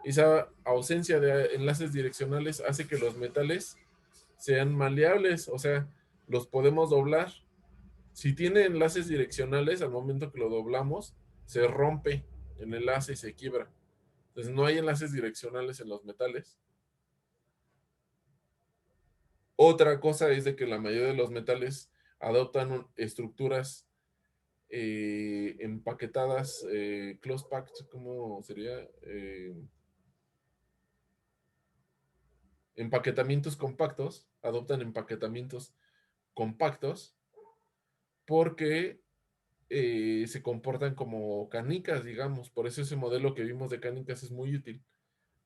Esa ausencia de enlaces direccionales hace que los metales sean maleables, o sea, los podemos doblar. Si tiene enlaces direccionales, al momento que lo doblamos, se rompe el enlace y se quiebra. Entonces no hay enlaces direccionales en los metales. Otra cosa es de que la mayoría de los metales adoptan estructuras empaquetadas, close packed, ¿cómo sería? Empaquetamientos compactos, adoptan empaquetamientos compactos porque se comportan como canicas, digamos. Por eso ese modelo que vimos de canicas es muy útil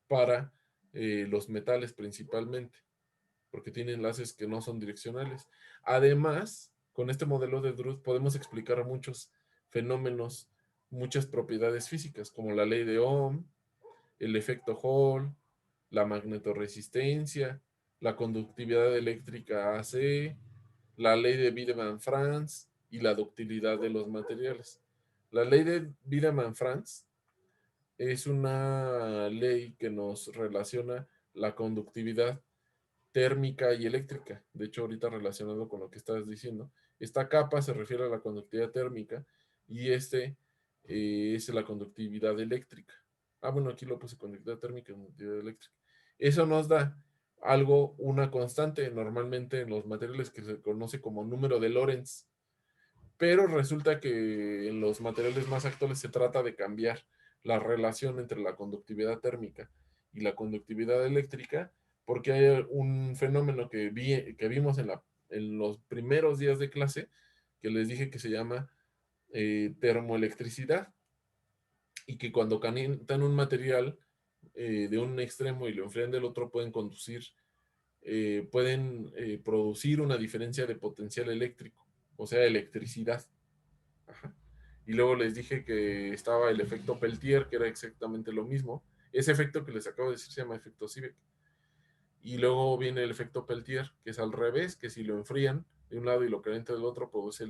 para los metales principalmente, porque tiene enlaces que no son direccionales. Además, con este modelo de Drude podemos explicar muchos fenómenos, muchas propiedades físicas, como la ley de Ohm, el efecto Hall, la magnetorresistencia, la conductividad eléctrica AC, la ley de Wiedemann-Franz y la ductilidad de los materiales. La ley de Wiedemann-Franz es una ley que nos relaciona la conductividad térmica y eléctrica. De hecho, ahorita relacionado con lo que estás diciendo, esta capa se refiere a la conductividad térmica y es la conductividad eléctrica. Ah, bueno, aquí lo puse conductividad térmica y conductividad eléctrica. Eso nos da una constante normalmente en los materiales que se conoce como número de Lorentz, pero resulta que en los materiales más actuales se trata de cambiar la relación entre la conductividad térmica y la conductividad eléctrica, porque hay un fenómeno que vimos en los primeros días de clase, que les dije que se llama termoelectricidad, y que cuando calientan un material de un extremo y lo enfrían del otro, pueden producir una diferencia de potencial eléctrico, o sea, electricidad. Ajá. Y luego les dije que estaba el efecto Peltier, que era exactamente lo mismo. Ese efecto que les acabo de decir se llama efecto Seebeck. Y luego viene el efecto Peltier, que es al revés, que si lo enfrían de un lado y lo calientan del otro, produce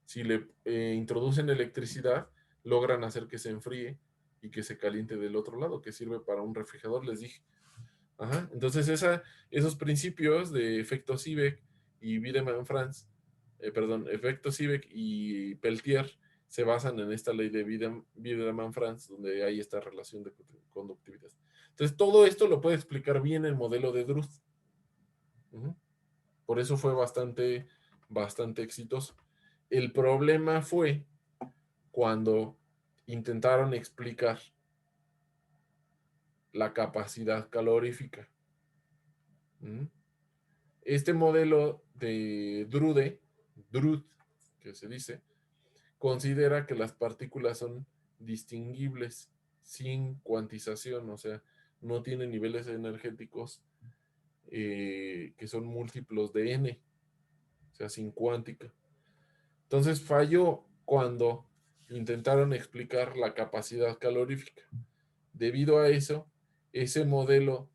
si le introducen electricidad, logran hacer que se enfríe y que se caliente del otro lado, que sirve para un refrigerador, les dije. Ajá. Entonces esos principios de efecto Seebeck y Wiedemann-Franz, efecto Seebeck y Peltier se basan en esta ley de Wiedemann-Franz, donde hay esta relación de conductividad. Entonces, todo esto lo puede explicar bien el modelo de Drude. Por eso fue bastante exitoso. El problema fue cuando intentaron explicar la capacidad calorífica. Este modelo de Drude, que se dice, considera que las partículas son distinguibles sin cuantización, o sea, no tienen niveles energéticos que son múltiplos de n, o sea, sin cuántica. Entonces falló cuando intentaron explicar la capacidad calorífica. Debido a eso, ese modelo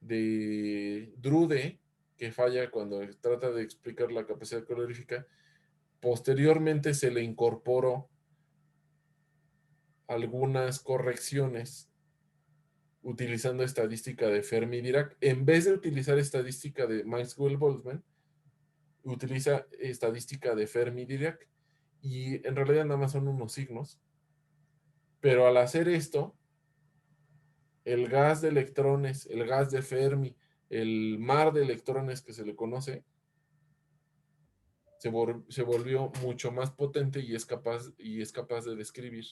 de Drude, que falla cuando trata de explicar la capacidad calorífica, posteriormente se le incorporó algunas correcciones utilizando estadística de Fermi-Dirac. En vez de utilizar estadística de Maxwell-Boltzmann, utiliza estadística de Fermi-Dirac, y en realidad nada más son unos signos. Pero al hacer esto, el gas de electrones, el gas de Fermi, el mar de electrones que se le conoce, se volvió mucho más potente y es capaz de describir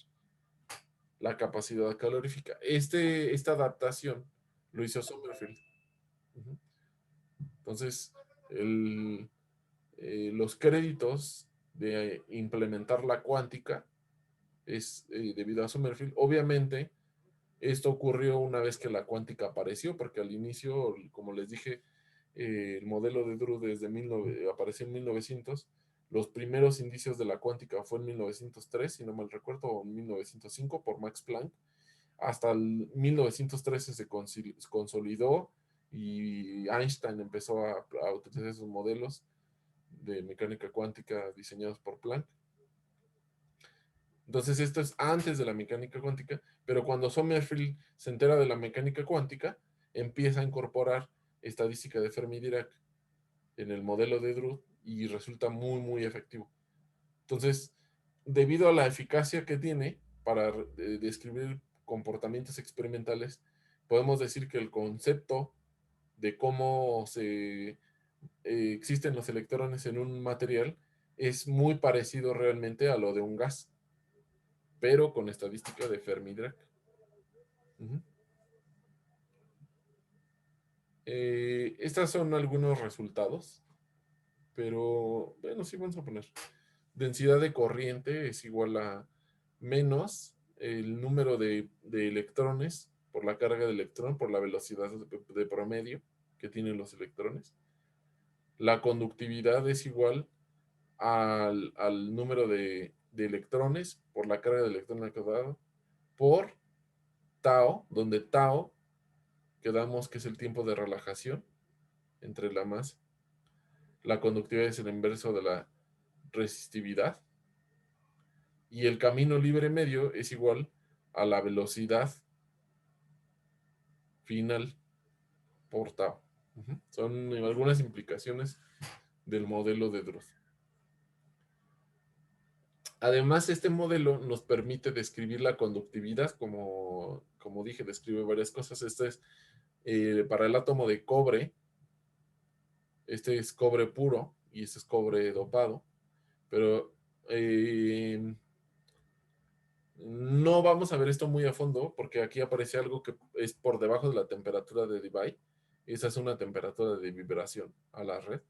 la capacidad calorífica. Esta adaptación lo hizo Sommerfeld. Entonces, los créditos de implementar la cuántica es debido a Sommerfeld. Obviamente, esto ocurrió una vez que la cuántica apareció, porque al inicio, como les dije, el modelo de Drude apareció en 1900. Los primeros indicios de la cuántica fue en 1903, si no mal recuerdo, o en 1905 por Max Planck. Hasta el 1913 se consolidó y Einstein empezó a utilizar esos modelos de mecánica cuántica diseñados por Planck. Entonces esto es antes de la mecánica cuántica, pero cuando Sommerfeld se entera de la mecánica cuántica, empieza a incorporar estadística de Fermi-Dirac en el modelo de Drude y resulta muy, muy efectivo. Entonces, debido a la eficacia que tiene para describir comportamientos experimentales, podemos decir que el concepto de cómo existen los electrones en un material es muy parecido realmente a lo de un gas, pero con estadística de Fermi-Dirac. Estos son algunos resultados, pero bueno, sí vamos a poner. Densidad de corriente es igual a menos el número de electrones por la carga de electrón, por la velocidad de promedio que tienen los electrones. La conductividad es igual al número de electrones por la carga de electrón al cuadrado por tau, donde tau quedamos que es el tiempo de relajación entre la masa. La conductividad es el inverso de la resistividad. Y el camino libre medio es igual a la velocidad final por tau. Son algunas implicaciones del modelo de Drude. Además, este modelo nos permite describir la conductividad, como dije, describe varias cosas. Este es para el átomo de cobre. Este es cobre puro y este es cobre dopado. Pero no vamos a ver esto muy a fondo porque aquí aparece algo que es por debajo de la temperatura de Debye. Esa es una temperatura de vibración a la red.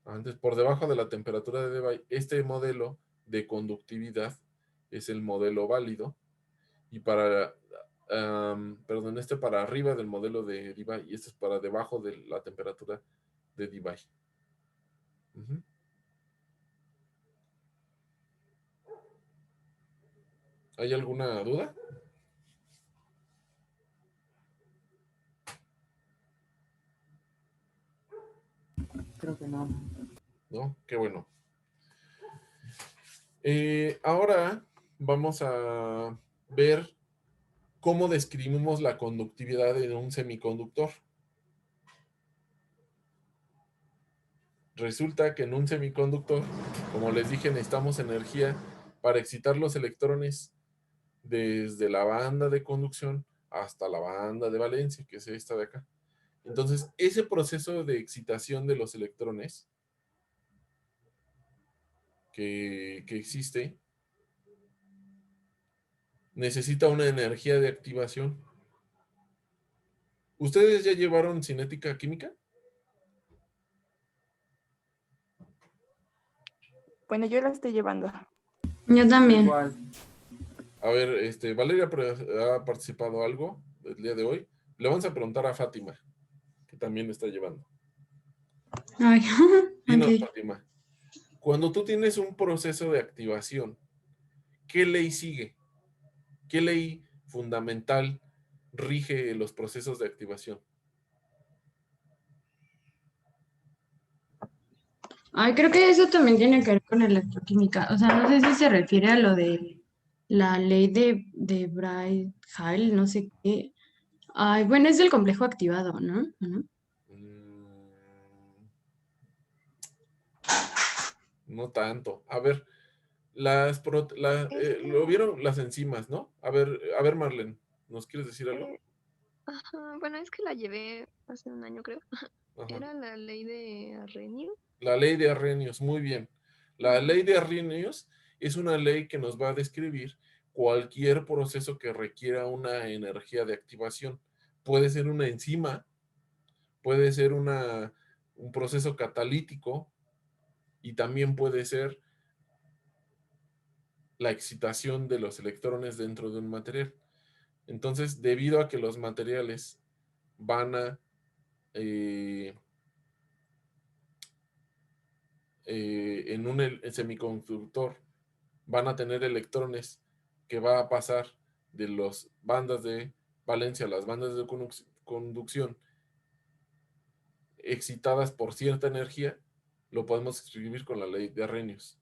Entonces, por debajo de la temperatura de Debye, este modelo de conductividad es el modelo válido. Y para arriba del modelo de Debye y este es para debajo de la temperatura de Debye. ¿Hay alguna duda? Creo que no. ¿No? Qué bueno. Ahora vamos a ver cómo describimos la conductividad en un semiconductor. Resulta que en un semiconductor, como les dije, necesitamos energía para excitar los electrones desde la banda de conducción hasta la banda de valencia, que es esta de acá. Entonces, ese proceso de excitación de los electrones que existe necesita una energía de activación. ¿Ustedes ya llevaron cinética química? Bueno, yo la estoy llevando. Yo también. Igual. A ver, Valeria ha participado algo el día de hoy. Le vamos a preguntar a Fátima, que también está llevando. Ay, Dinos, ok. Fátima, cuando tú tienes un proceso de activación, ¿qué ley sigue? ¿Qué ley fundamental rige los procesos de activación? Ay, creo que eso también tiene que ver con electroquímica. O sea, no sé si se refiere a lo de la ley de Bright-Hale, no sé qué. Ay, bueno, es del complejo activado, ¿no? ¿No? Mm, no tanto. A ver, lo vieron las enzimas, ¿no? A ver, Marlene, ¿nos quieres decir algo? Ajá, bueno, es que la llevé hace un año, creo. Ajá. Era la ley de Arrhenius. La ley de Arrhenius, muy bien. La Ujú. ley de Arrhenius es una ley que nos va a describir cualquier proceso que requiera una energía de activación. Puede ser una enzima, puede ser un proceso catalítico y también puede ser la excitación de los electrones dentro de un material. Entonces, debido a que los materiales van a en un semiconductor van a tener electrones que va a pasar de las bandas de valencia a las bandas de conducción excitadas por cierta energía, lo podemos escribir con la ley de Arrhenius.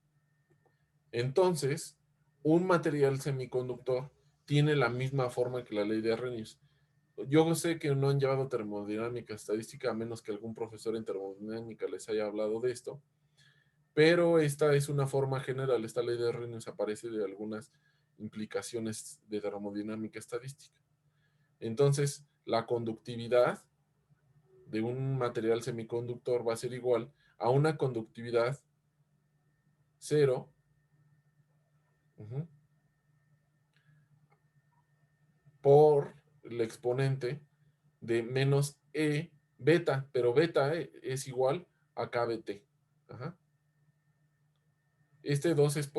Entonces, un material semiconductor tiene la misma forma que la ley de Arrhenius. Yo sé que no han llevado termodinámica estadística, a menos que algún profesor en termodinámica les haya hablado de esto, pero esta es una forma general. Esta ley de Arrhenius aparece de algunas implicaciones de termodinámica estadística. Entonces, la conductividad de un material semiconductor va a ser igual a una conductividad cero por el exponente de menos E beta, pero beta es igual a KBT. Ajá. Este 2 es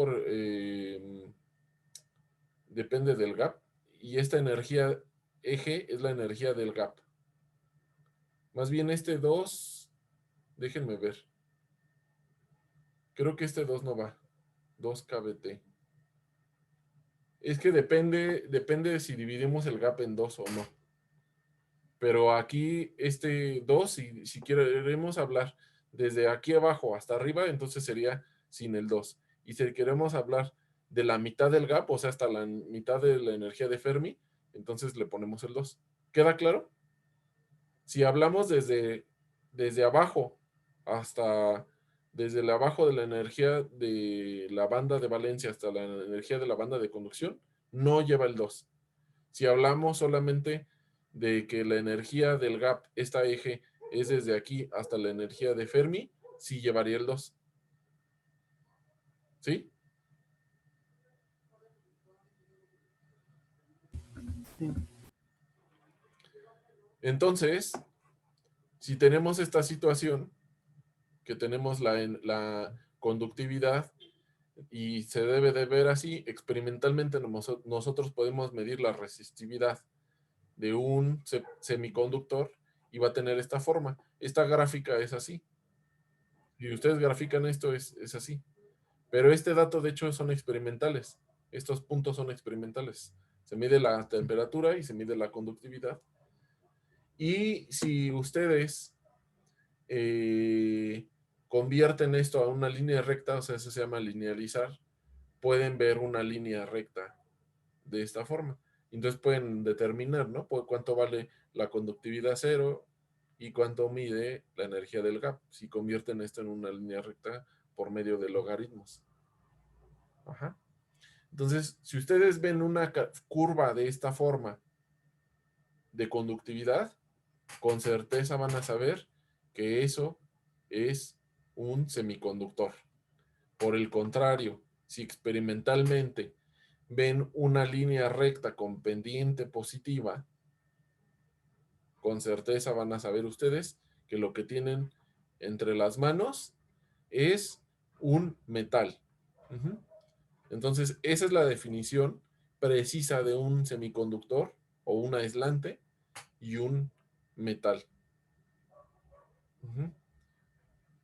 depende del gap, y esta energía eje es la energía del gap. Más bien este 2, déjenme ver. Creo que este 2 no va. 2 KBT. Es que depende de si dividimos el gap en 2 o no. Pero aquí este 2, si queremos hablar desde aquí abajo hasta arriba, entonces sería sin el 2. Y si queremos hablar de la mitad del gap, o sea, hasta la mitad de la energía de Fermi, entonces le ponemos el 2. ¿Queda claro? Si hablamos desde abajo hasta, desde el abajo de la energía de la banda de valencia hasta la energía de la banda de conducción, no lleva el 2. Si hablamos solamente de que la energía del gap, esta eje, es desde aquí hasta la energía de Fermi, sí llevaría el 2. ¿Sí? Sí. Entonces, si tenemos esta situación, que tenemos la conductividad, y se debe de ver así, experimentalmente nosotros podemos medir la resistividad de un semiconductor y va a tener esta forma. Esta gráfica es así. Si ustedes grafican esto, es así. Pero este dato, de hecho, son experimentales. Estos puntos son experimentales. Se mide la temperatura y se mide la conductividad. Y si ustedes convierten esto a una línea recta, o sea, eso se llama linealizar, pueden ver una línea recta de esta forma. Entonces pueden determinar, ¿no? Cuánto vale la conductividad cero y cuánto mide la energía del gap, si convierten esto en una línea recta por medio de logaritmos. Ajá. Entonces, si ustedes ven una curva de esta forma de conductividad, con certeza van a saber que eso es un semiconductor. Por el contrario, si experimentalmente ven una línea recta con pendiente positiva, con certeza van a saber ustedes que lo que tienen entre las manos es un metal. Entonces, esa es la definición precisa de un semiconductor o un aislante y un metal.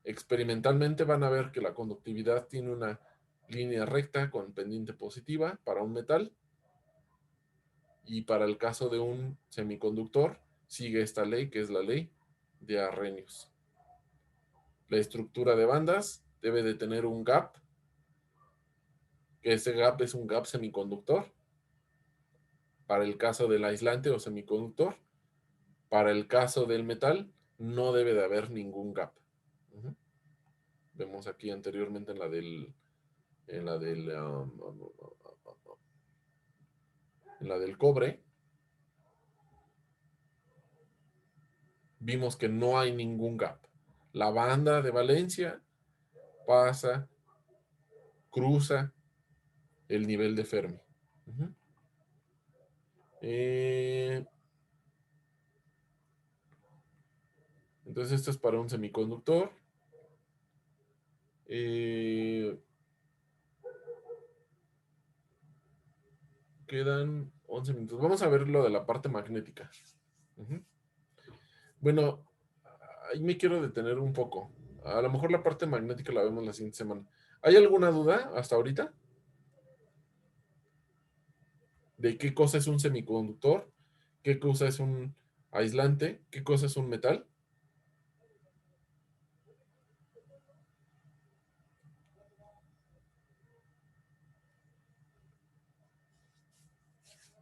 Experimentalmente van a ver que la conductividad tiene una línea recta con pendiente positiva para un metal, y para el caso de un semiconductor sigue esta ley, que es la ley de Arrhenius. La estructura de bandas debe de tener un gap, que ese gap es un gap semiconductor. Para el caso del aislante o semiconductor, para el caso del metal, no debe de haber ningún gap. Vemos aquí anteriormente en la del cobre, vimos que no hay ningún gap. La banda de valencia pasa, cruza el nivel de Fermi. Entonces esto es para un semiconductor. Quedan 11 minutos. Vamos a ver lo de la parte magnética. Bueno, ahí me quiero detener un poco. A lo mejor la parte magnética la vemos la siguiente semana. ¿Hay alguna duda hasta ahorita? ¿De qué cosa es un semiconductor? ¿Qué cosa es un aislante? ¿Qué cosa es un metal?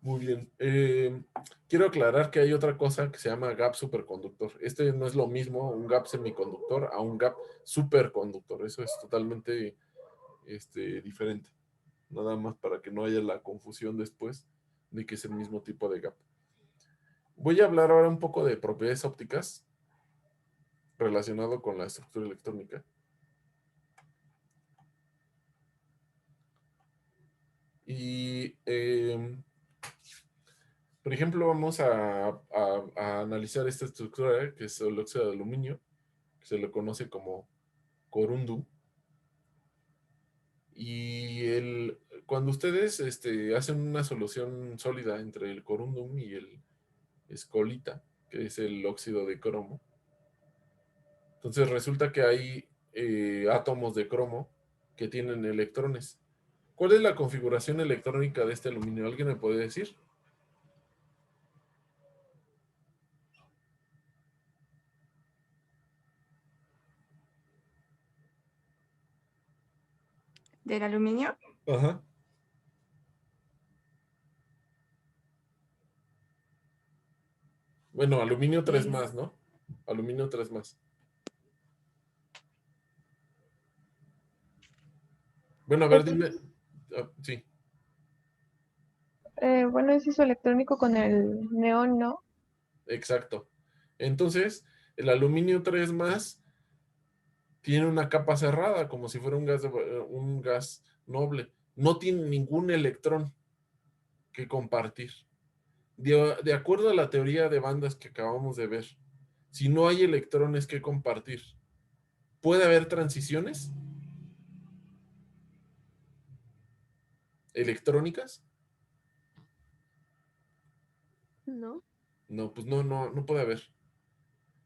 Muy bien. Quiero aclarar que hay otra cosa que se llama gap superconductor. Este no es lo mismo un gap semiconductor a un gap superconductor. Eso es totalmente diferente. Nada más para que no haya la confusión después de que es el mismo tipo de gap. Voy a hablar ahora un poco de propiedades ópticas relacionado con la estructura electrónica. Y por ejemplo, vamos a analizar esta estructura, que es el óxido de aluminio, que se le conoce como corundum. Y cuando ustedes hacen una solución sólida entre el corundum y el escolita, que es el óxido de cromo, entonces resulta que hay átomos de cromo que tienen electrones. ¿Cuál es la configuración electrónica de este aluminio? ¿Alguien me puede decir? ¿Del aluminio? Ajá. Bueno, aluminio 3 más, ¿no? Aluminio 3 más. Bueno, a ver, dime. Sí, Bueno, es isoelectrónico con el neón, ¿no? exacto. Entonces, el aluminio 3 más tiene una capa cerrada, como si fuera un gas noble. No tiene ningún electrón que compartir. De acuerdo a la teoría de bandas que acabamos de ver, si no hay electrones que compartir, ¿puede haber transiciones electrónicas? ¿No? No, pues no puede haber.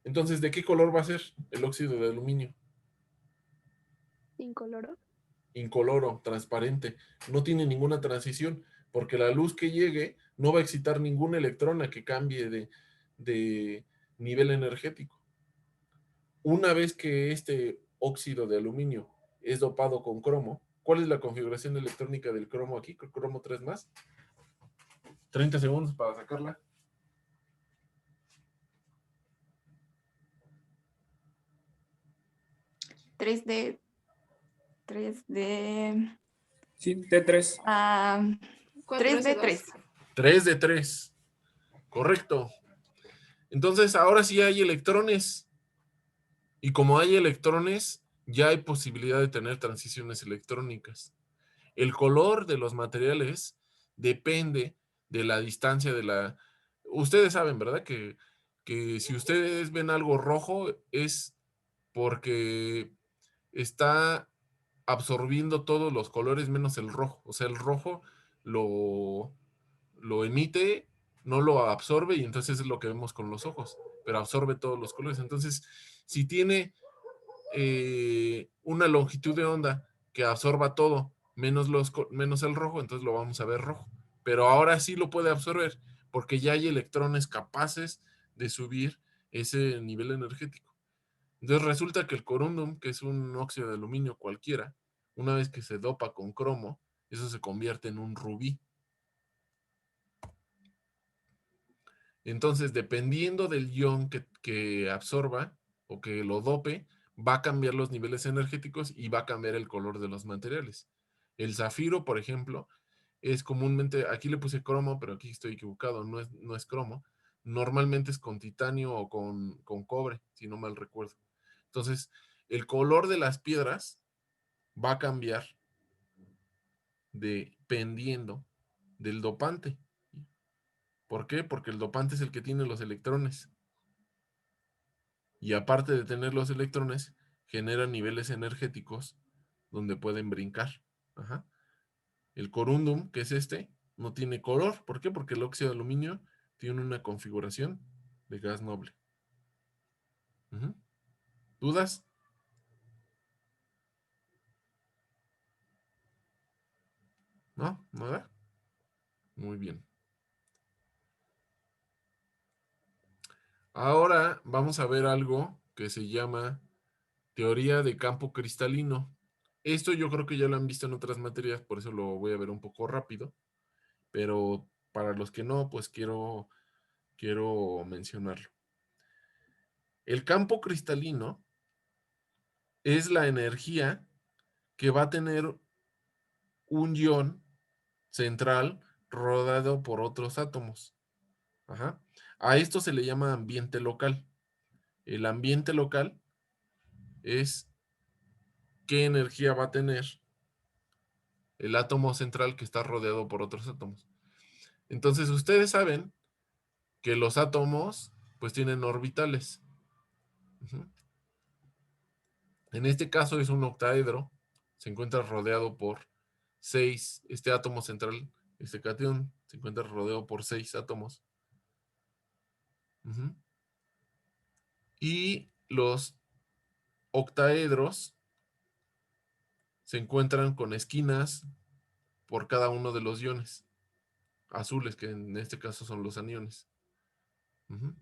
Entonces, ¿de qué color va a ser el óxido de aluminio? ¿Incoloro? Incoloro, transparente. No tiene ninguna transición, porque la luz que llegue no va a excitar ningún electrón a que cambie de nivel energético. Una vez que este óxido de aluminio es dopado con cromo, ¿cuál es la configuración electrónica del cromo aquí? Cromo 3 más. 30 segundos para sacarla. 3D. Sí, T3. 3D3. 3 de 3. Correcto. Entonces, ahora sí hay electrones. Y como hay electrones, ya hay posibilidad de tener transiciones electrónicas. El color de los materiales depende de la distancia de la... Ustedes saben, ¿verdad? Que si ustedes ven algo rojo es porque está absorbiendo todos los colores menos el rojo. O sea, el rojo lo, lo emite, no lo absorbe y entonces es lo que vemos con los ojos, pero absorbe todos los colores. Entonces, si tiene una longitud de onda que absorba todo, menos el rojo, entonces lo vamos a ver rojo. Pero ahora sí lo puede absorber, porque ya hay electrones capaces de subir ese nivel energético. Entonces resulta que el corundum, que es un óxido de aluminio cualquiera, una vez que se dopa con cromo, eso se convierte en un rubí. Entonces, dependiendo del ion que absorba o que lo dope, va a cambiar los niveles energéticos y va a cambiar el color de los materiales. El zafiro, por ejemplo, es comúnmente, aquí le puse cromo, pero aquí estoy equivocado, no es cromo. Normalmente es con titanio o con cobre, si no mal recuerdo. Entonces, el color de las piedras va a cambiar dependiendo del dopante. ¿Por qué? Porque el dopante es el que tiene los electrones. Y aparte de tener los electrones, generan niveles energéticos donde pueden brincar. Ajá. El corundum, que es este, no tiene color. ¿Por qué? Porque el óxido de aluminio tiene una configuración de gas noble. Ujú. ¿Dudas? ¿No? ¿Nada? Muy bien. Ahora vamos a ver algo que se llama teoría de campo cristalino. Esto yo creo que ya lo han visto en otras materias, por eso lo voy a ver un poco rápido. Pero para los que no, pues quiero mencionarlo. El campo cristalino es la energía que va a tener un ion central rodeado por otros átomos. Ajá. A esto se le llama ambiente local. El ambiente local es qué energía va a tener el átomo central que está rodeado por otros átomos. Entonces, ustedes saben que los átomos pues tienen orbitales. Uh-huh. En este caso es un octaedro, se encuentra rodeado por 6, este átomo central, este catión, se encuentra rodeado por 6 átomos. Uh-huh. Y los octaedros se encuentran con esquinas por cada uno de los iones azules, que en este caso son los aniones. Uh-huh.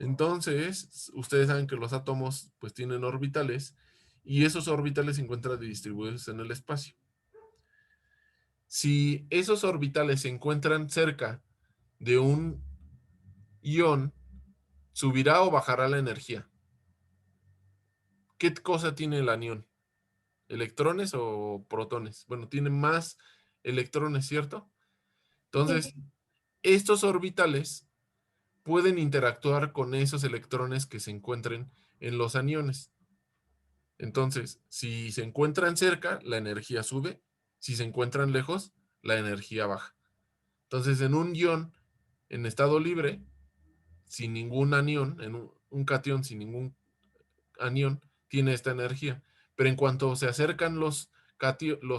Entonces, ustedes saben que los átomos pues tienen orbitales y esos orbitales se encuentran distribuidos en el espacio. Si esos orbitales se encuentran cerca de un ion, subirá o bajará la energía. ¿Qué cosa tiene el anión? ¿Electrones o protones? Bueno, tiene más electrones, ¿cierto? Entonces, estos orbitales pueden interactuar con esos electrones que se encuentren en los aniones. Entonces, si se encuentran cerca, la energía sube. Si se encuentran lejos, la energía baja. Entonces, en un ion en estado libre, sin ningún anión, en un catión sin ningún anión, tiene esta energía. Pero en cuanto se acercan los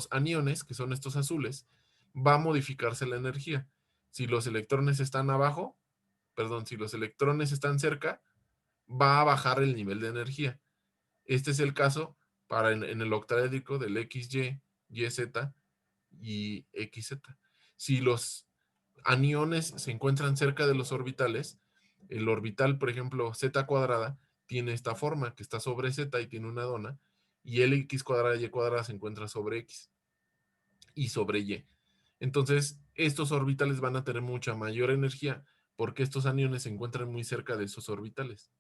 aniones, que son estos azules, va a modificarse la energía. Si los electrones están abajo, perdón, si los electrones están cerca, va a bajar el nivel de energía. Este es el caso para en el octaédrico del XY, YZ y XZ. Si los aniones se encuentran cerca de los orbitales, el orbital, por ejemplo, Z cuadrada, tiene esta forma que está sobre Z y tiene una dona, y el X cuadrada y Y cuadrada se encuentra sobre X y sobre Y. Entonces, estos orbitales van a tener mucha mayor energía porque estos aniones se encuentran muy cerca de esos orbitales.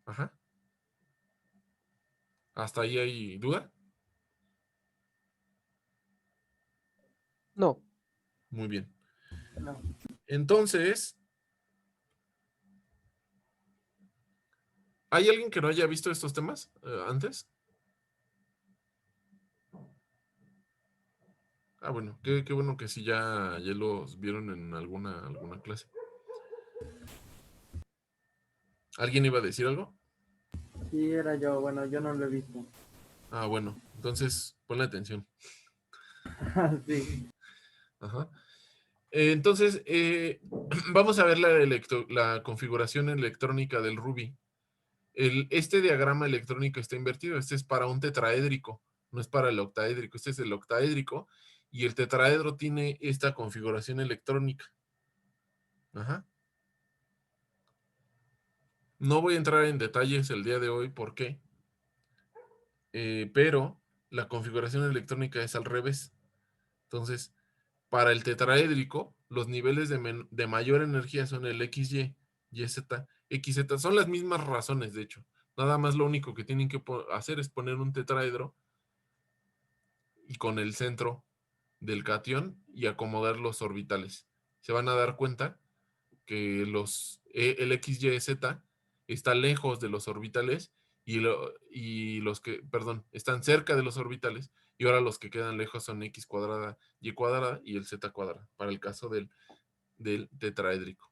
Ajá. ¿Hasta ahí hay duda? No. Muy bien. No. Entonces, ¿Hay alguien que no haya visto estos temas antes? Ah, bueno, qué bueno que sí ya los vieron en alguna clase. ¿Alguien iba a decir algo? Sí, era yo. Bueno, yo no lo he visto. Ah, bueno, entonces ponle atención. Sí. Ajá. Entonces, vamos a ver la configuración electrónica del Ruby. Este diagrama electrónico está invertido. Este es para un tetraédrico, no es para el octaédrico. Este es el octaédrico y el tetraedro tiene esta configuración electrónica. Ajá. No voy a entrar en detalles el día de hoy, ¿por qué? Pero la configuración electrónica es al revés. Entonces, para el tetraédrico, los niveles de mayor energía son el XY, YZ, XZ. Son las mismas razones, de hecho. Nada más lo único que tienen que hacer es poner un tetraedro y con el centro del catión y acomodar los orbitales. Se van a dar cuenta que el XYZ está lejos de los orbitales y los que, perdón, están cerca de los orbitales y ahora los que quedan lejos son X cuadrada, Y cuadrada y el Z cuadrada, para el caso del tetraédrico.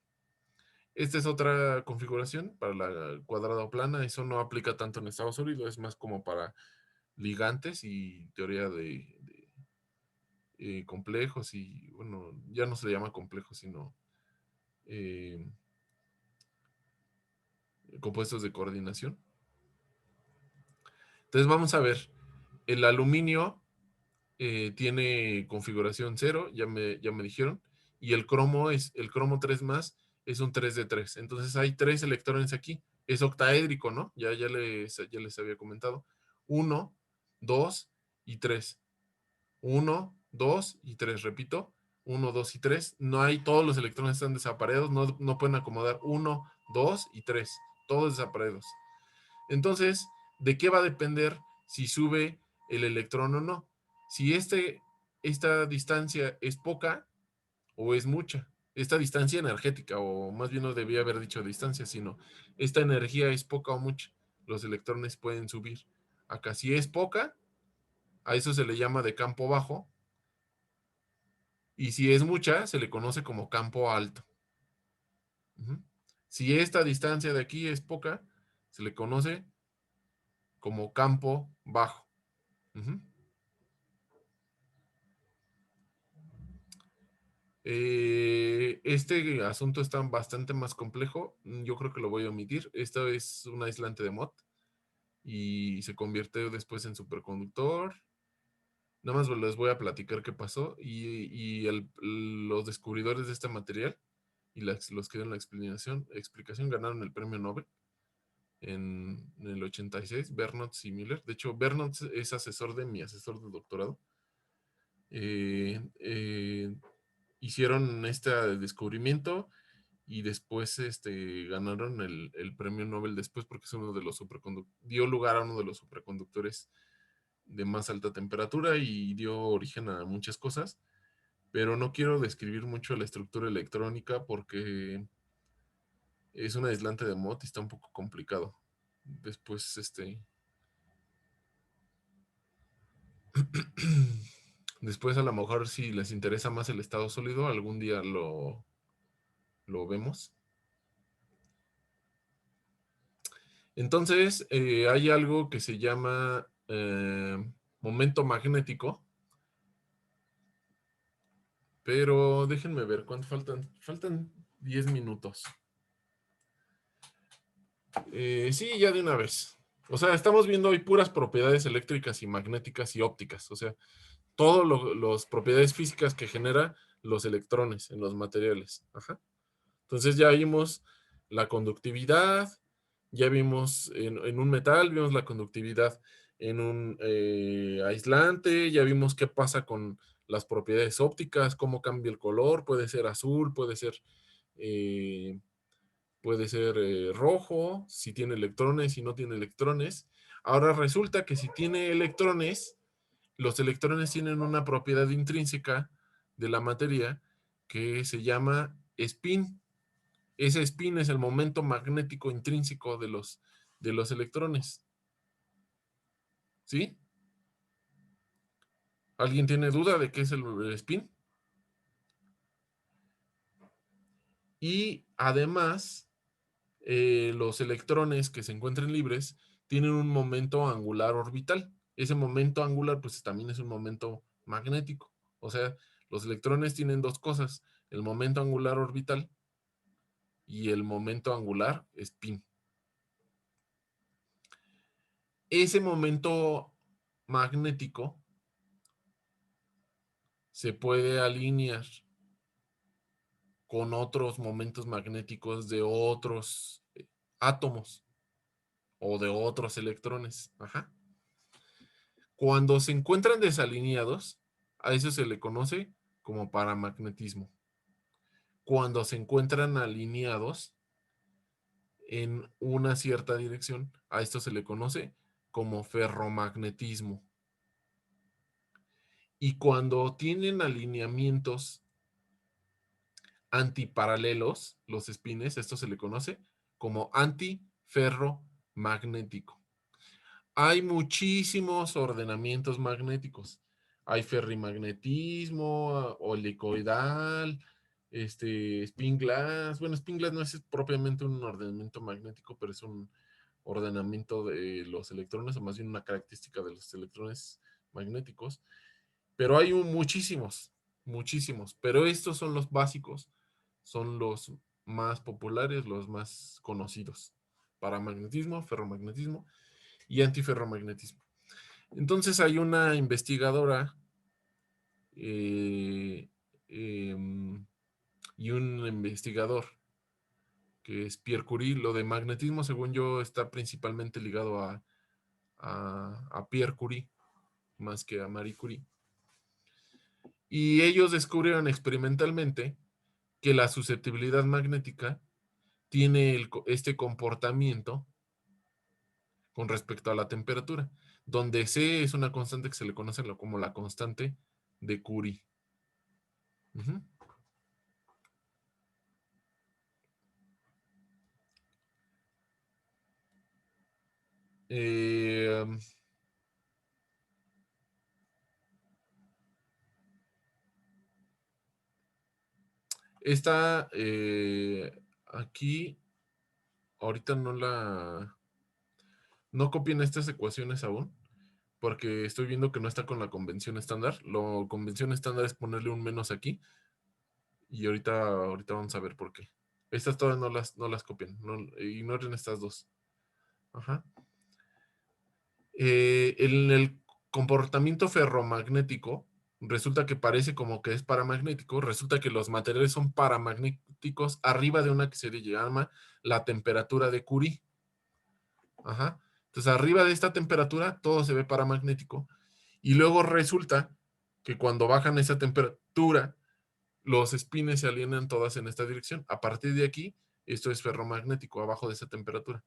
Esta es otra configuración para la cuadrada o plana. Eso no aplica tanto en estado sólido, es más como para ligantes y teoría de complejos y, bueno, ya no se le llama complejos, sino compuestos de coordinación. Entonces vamos a ver, el aluminio tiene configuración 0, ya me dijeron, y el cromo 3 más es un 3 de 3. Entonces hay 3 electrones aquí. Es octaédrico, ¿no? Ya les había comentado. 1, 2 y 3. 1, 2 y 3, repito. 1, 2 y 3. No hay, todos los electrones están desapareados, no pueden acomodar 1, 2 y 3. Todos desapareados. Entonces, ¿de qué va a depender si sube el electrón o no? Si esta distancia es poca o es mucha. Esta distancia energética, o más bien no debía haber dicho distancia, sino esta energía es poca o mucha. Los electrones pueden subir. Acá, si es poca, a eso se le llama de campo bajo. Y si es mucha, se le conoce como campo alto. Si esta distancia de aquí es poca, se le conoce como campo bajo. Este asunto está bastante más complejo. Yo creo que lo voy a omitir. Esto es un aislante de Mott y se convirtió después en superconductor. Nada más les voy a platicar qué pasó y los descubridores de este material y los que dieron la explicación ganaron el premio Nobel en el 86, Bernotz y Miller. De hecho, Bernotz es asesor de mi asesor de doctorado. Hicieron este descubrimiento y después ganaron el premio Nobel después porque es uno de los dio lugar a uno de los superconductores de más alta temperatura y dio origen a muchas cosas, pero no quiero describir mucho la estructura electrónica porque es un aislante de Mott y está un poco complicado. Después, después a lo mejor si les interesa más el estado sólido, algún día lo vemos. Entonces, hay algo que se llama momento magnético. Pero déjenme ver, ¿cuánto faltan? Faltan 10 minutos. Sí, ya de una vez. O sea, estamos viendo hoy puras propiedades eléctricas y magnéticas y ópticas. O sea, todas las propiedades físicas que genera los electrones en los materiales. Ajá. Entonces ya vimos la conductividad, ya vimos en un metal, vimos la conductividad en un aislante, ya vimos qué pasa con las propiedades ópticas, cómo cambia el color, puede ser azul, puede ser rojo, si tiene electrones, si no tiene electrones. Ahora resulta que si tiene electrones, los electrones tienen una propiedad intrínseca de la materia que se llama spin. Ese spin es el momento magnético intrínseco de los de los electrones. ¿Sí? ¿Alguien tiene duda de qué es el spin? Y además, los electrones que se encuentren libres tienen un momento angular orbital. Ese momento angular, pues también es un momento magnético. O sea, los electrones tienen dos cosas: el momento angular orbital y el momento angular spin. Ese momento magnético se puede alinear con otros momentos magnéticos de otros átomos o de otros electrones. Ajá. Cuando se encuentran desalineados, a eso se le conoce como paramagnetismo. Cuando se encuentran alineados en una cierta dirección, a esto se le conoce como ferromagnetismo. Y cuando tienen alineamientos antiparalelos, los espines, esto se le conoce como antiferromagnético. Hay muchísimos ordenamientos magnéticos. Hay ferrimagnetismo, helicoidal, spin glass. Bueno, spin glass no es propiamente un ordenamiento magnético, pero es un ordenamiento de los electrones, o más bien una característica de los electrones magnéticos. Pero hay muchísimos, muchísimos. Pero estos son los básicos, son los más populares, los más conocidos. Paramagnetismo, ferromagnetismo y antiferromagnetismo. Entonces hay una investigadora y un investigador que es Pierre Curie. Lo de magnetismo, según yo, está principalmente ligado a Pierre Curie, más que a Marie Curie. Y ellos descubrieron experimentalmente que la susceptibilidad magnética tiene este comportamiento con respecto a la temperatura, donde C es una constante que se le conoce como la constante de Curie. Uh-huh. Esta aquí, ahorita no copien estas ecuaciones aún, porque estoy viendo que no está con la convención estándar. La convención estándar es ponerle un menos aquí, y ahorita vamos a ver por qué. Estas todas no las copien, ignoren estas dos. Ajá. En el comportamiento ferromagnético, resulta que parece como que es paramagnético, resulta que los materiales son paramagnéticos arriba de una que se le llama la temperatura de Curie. Ajá. Entonces, arriba de esta temperatura, todo se ve paramagnético. Y luego resulta que cuando bajan esa temperatura, los espines se alinean todas en esta dirección. A partir de aquí, esto es ferromagnético, abajo de esa temperatura.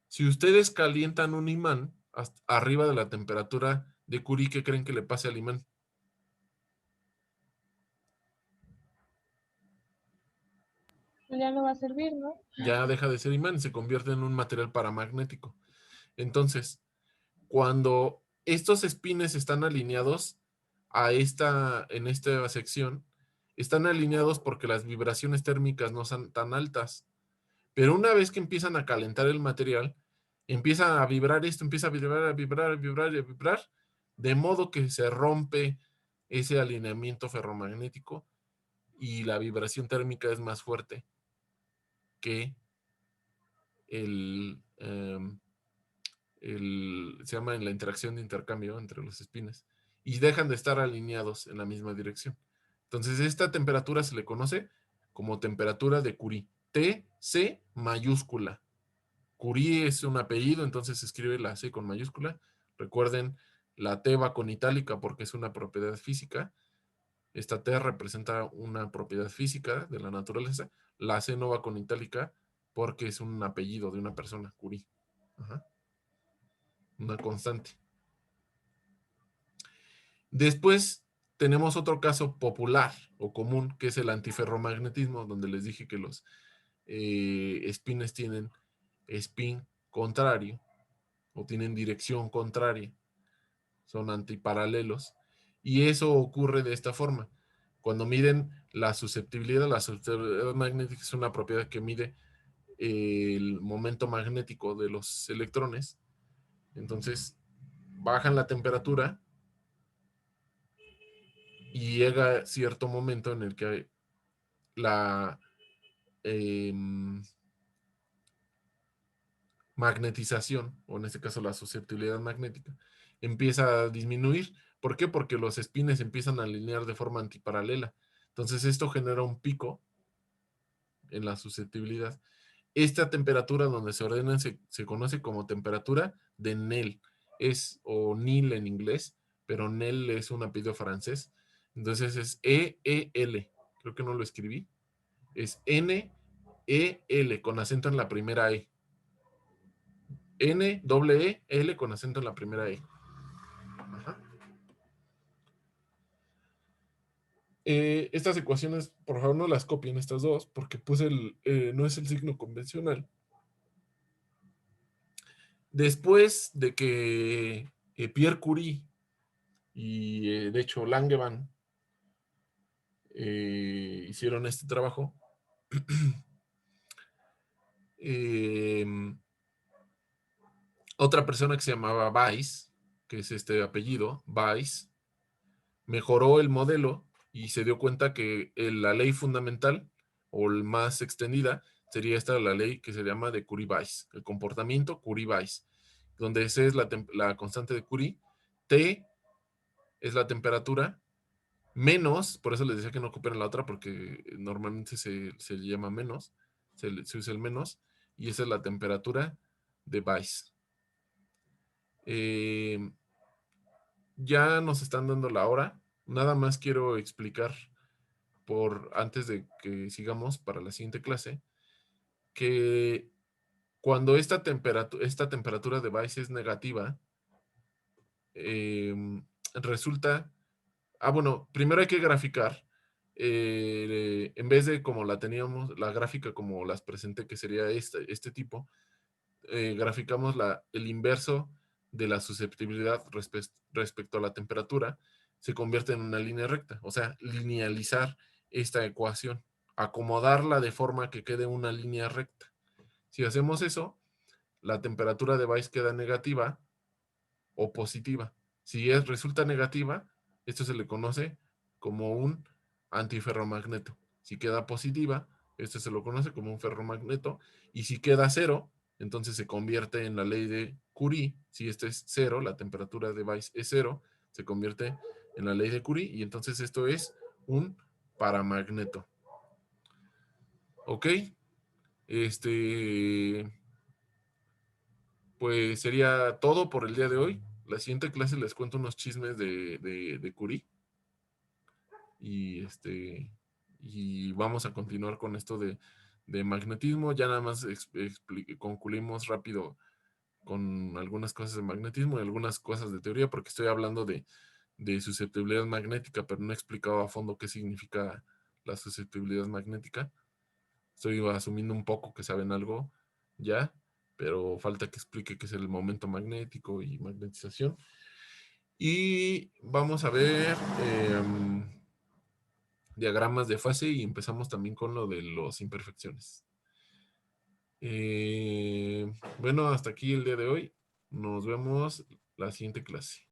Si ustedes calientan un imán arriba de la temperatura de Curie, ¿qué creen que le pase al imán? Ya no va a servir, ¿no? Ya deja de ser imán y se convierte en un material paramagnético. Entonces, cuando estos espines están alineados en esta sección, están alineados porque las vibraciones térmicas no son tan altas. Pero una vez que empiezan a calentar el material, empieza a vibrar esto, empieza a vibrar, a vibrar, a vibrar, a vibrar, de modo que se rompe ese alineamiento ferromagnético y la vibración térmica es más fuerte que se llama en la interacción de intercambio entre los espines, y dejan de estar alineados en la misma dirección. Entonces, esta temperatura se le conoce como temperatura de Curie. TC mayúscula. Curie es un apellido, entonces se escribe la C con mayúscula. Recuerden, la T va con itálica porque es una propiedad física. Esta T representa una propiedad física de la naturaleza. La C no va con itálica porque es un apellido de una persona, Curie. Ajá. Una constante. Después tenemos otro caso popular o común, que es el antiferromagnetismo, donde les dije que los espines tienen spin contrario o tienen dirección contraria, son antiparalelos, y eso ocurre de esta forma. Cuando miden la susceptibilidad magnética es una propiedad que mide el momento magnético de los electrones. Entonces bajan la temperatura y llega cierto momento en el que la magnetización, o en este caso la susceptibilidad magnética, empieza a disminuir. ¿Por qué? Porque los espines empiezan a alinear de forma antiparalela. Entonces esto genera un pico en la susceptibilidad. Esta temperatura donde se ordenan se conoce como temperatura de Néel. O Nil en inglés, pero Néel es un apellido francés. Entonces es E-E-L. Creo que no lo escribí. Es N-E-L con acento en la primera E. N-E-E-L con acento en la primera E. Ajá. Estas ecuaciones, por favor, no las copien estas dos, porque puse no es el signo convencional. Después de que Pierre Curie y de hecho Langevin hicieron este trabajo, otra persona que se llamaba Weiss, que es este apellido, Weiss, mejoró el modelo y se dio cuenta que la ley fundamental o la más extendida sería esta, la ley que se llama de Curie-Weiss, el comportamiento Curie-Weiss, donde C es la constante de Curie, T es la temperatura, menos, por eso les decía que no copiaran la otra, porque normalmente se llama menos, se usa el menos, y esa es la temperatura de Weiss. Ya nos están dando la hora. Nada más quiero explicar, antes de que sigamos para la siguiente clase, que cuando esta temperatura de Weiss es negativa, resulta... bueno, primero hay que graficar. En vez de como la teníamos, la gráfica como las presenté, que sería este tipo, graficamos el inverso de la susceptibilidad respecto a la temperatura, se convierte en una línea recta. O sea, linealizar esta ecuación, acomodarla de forma que quede una línea recta. Si hacemos eso, la temperatura de Weiss queda negativa o positiva. Si resulta negativa, esto se le conoce como un antiferromagneto. Si queda positiva, esto se lo conoce como un ferromagneto. Y si queda cero, entonces se convierte en la ley de Curie. Si esto es cero, la temperatura de Weiss es cero, se convierte en la ley de Curie. Y entonces esto es un paramagneto. ¿Ok? Pues sería todo por el día de hoy. La siguiente clase les cuento unos chismes de Curie. Y vamos a continuar con esto de magnetismo. Ya nada más concluimos rápido con algunas cosas de magnetismo y algunas cosas de teoría, porque estoy hablando de susceptibilidad magnética, pero no he explicado a fondo qué significa la susceptibilidad magnética. Estoy asumiendo un poco que saben algo ya, pero falta que explique qué es el momento magnético y magnetización. Y vamos a ver diagramas de fase y empezamos también con lo de las imperfecciones. Bueno, hasta aquí el día de hoy. Nos vemos la siguiente clase.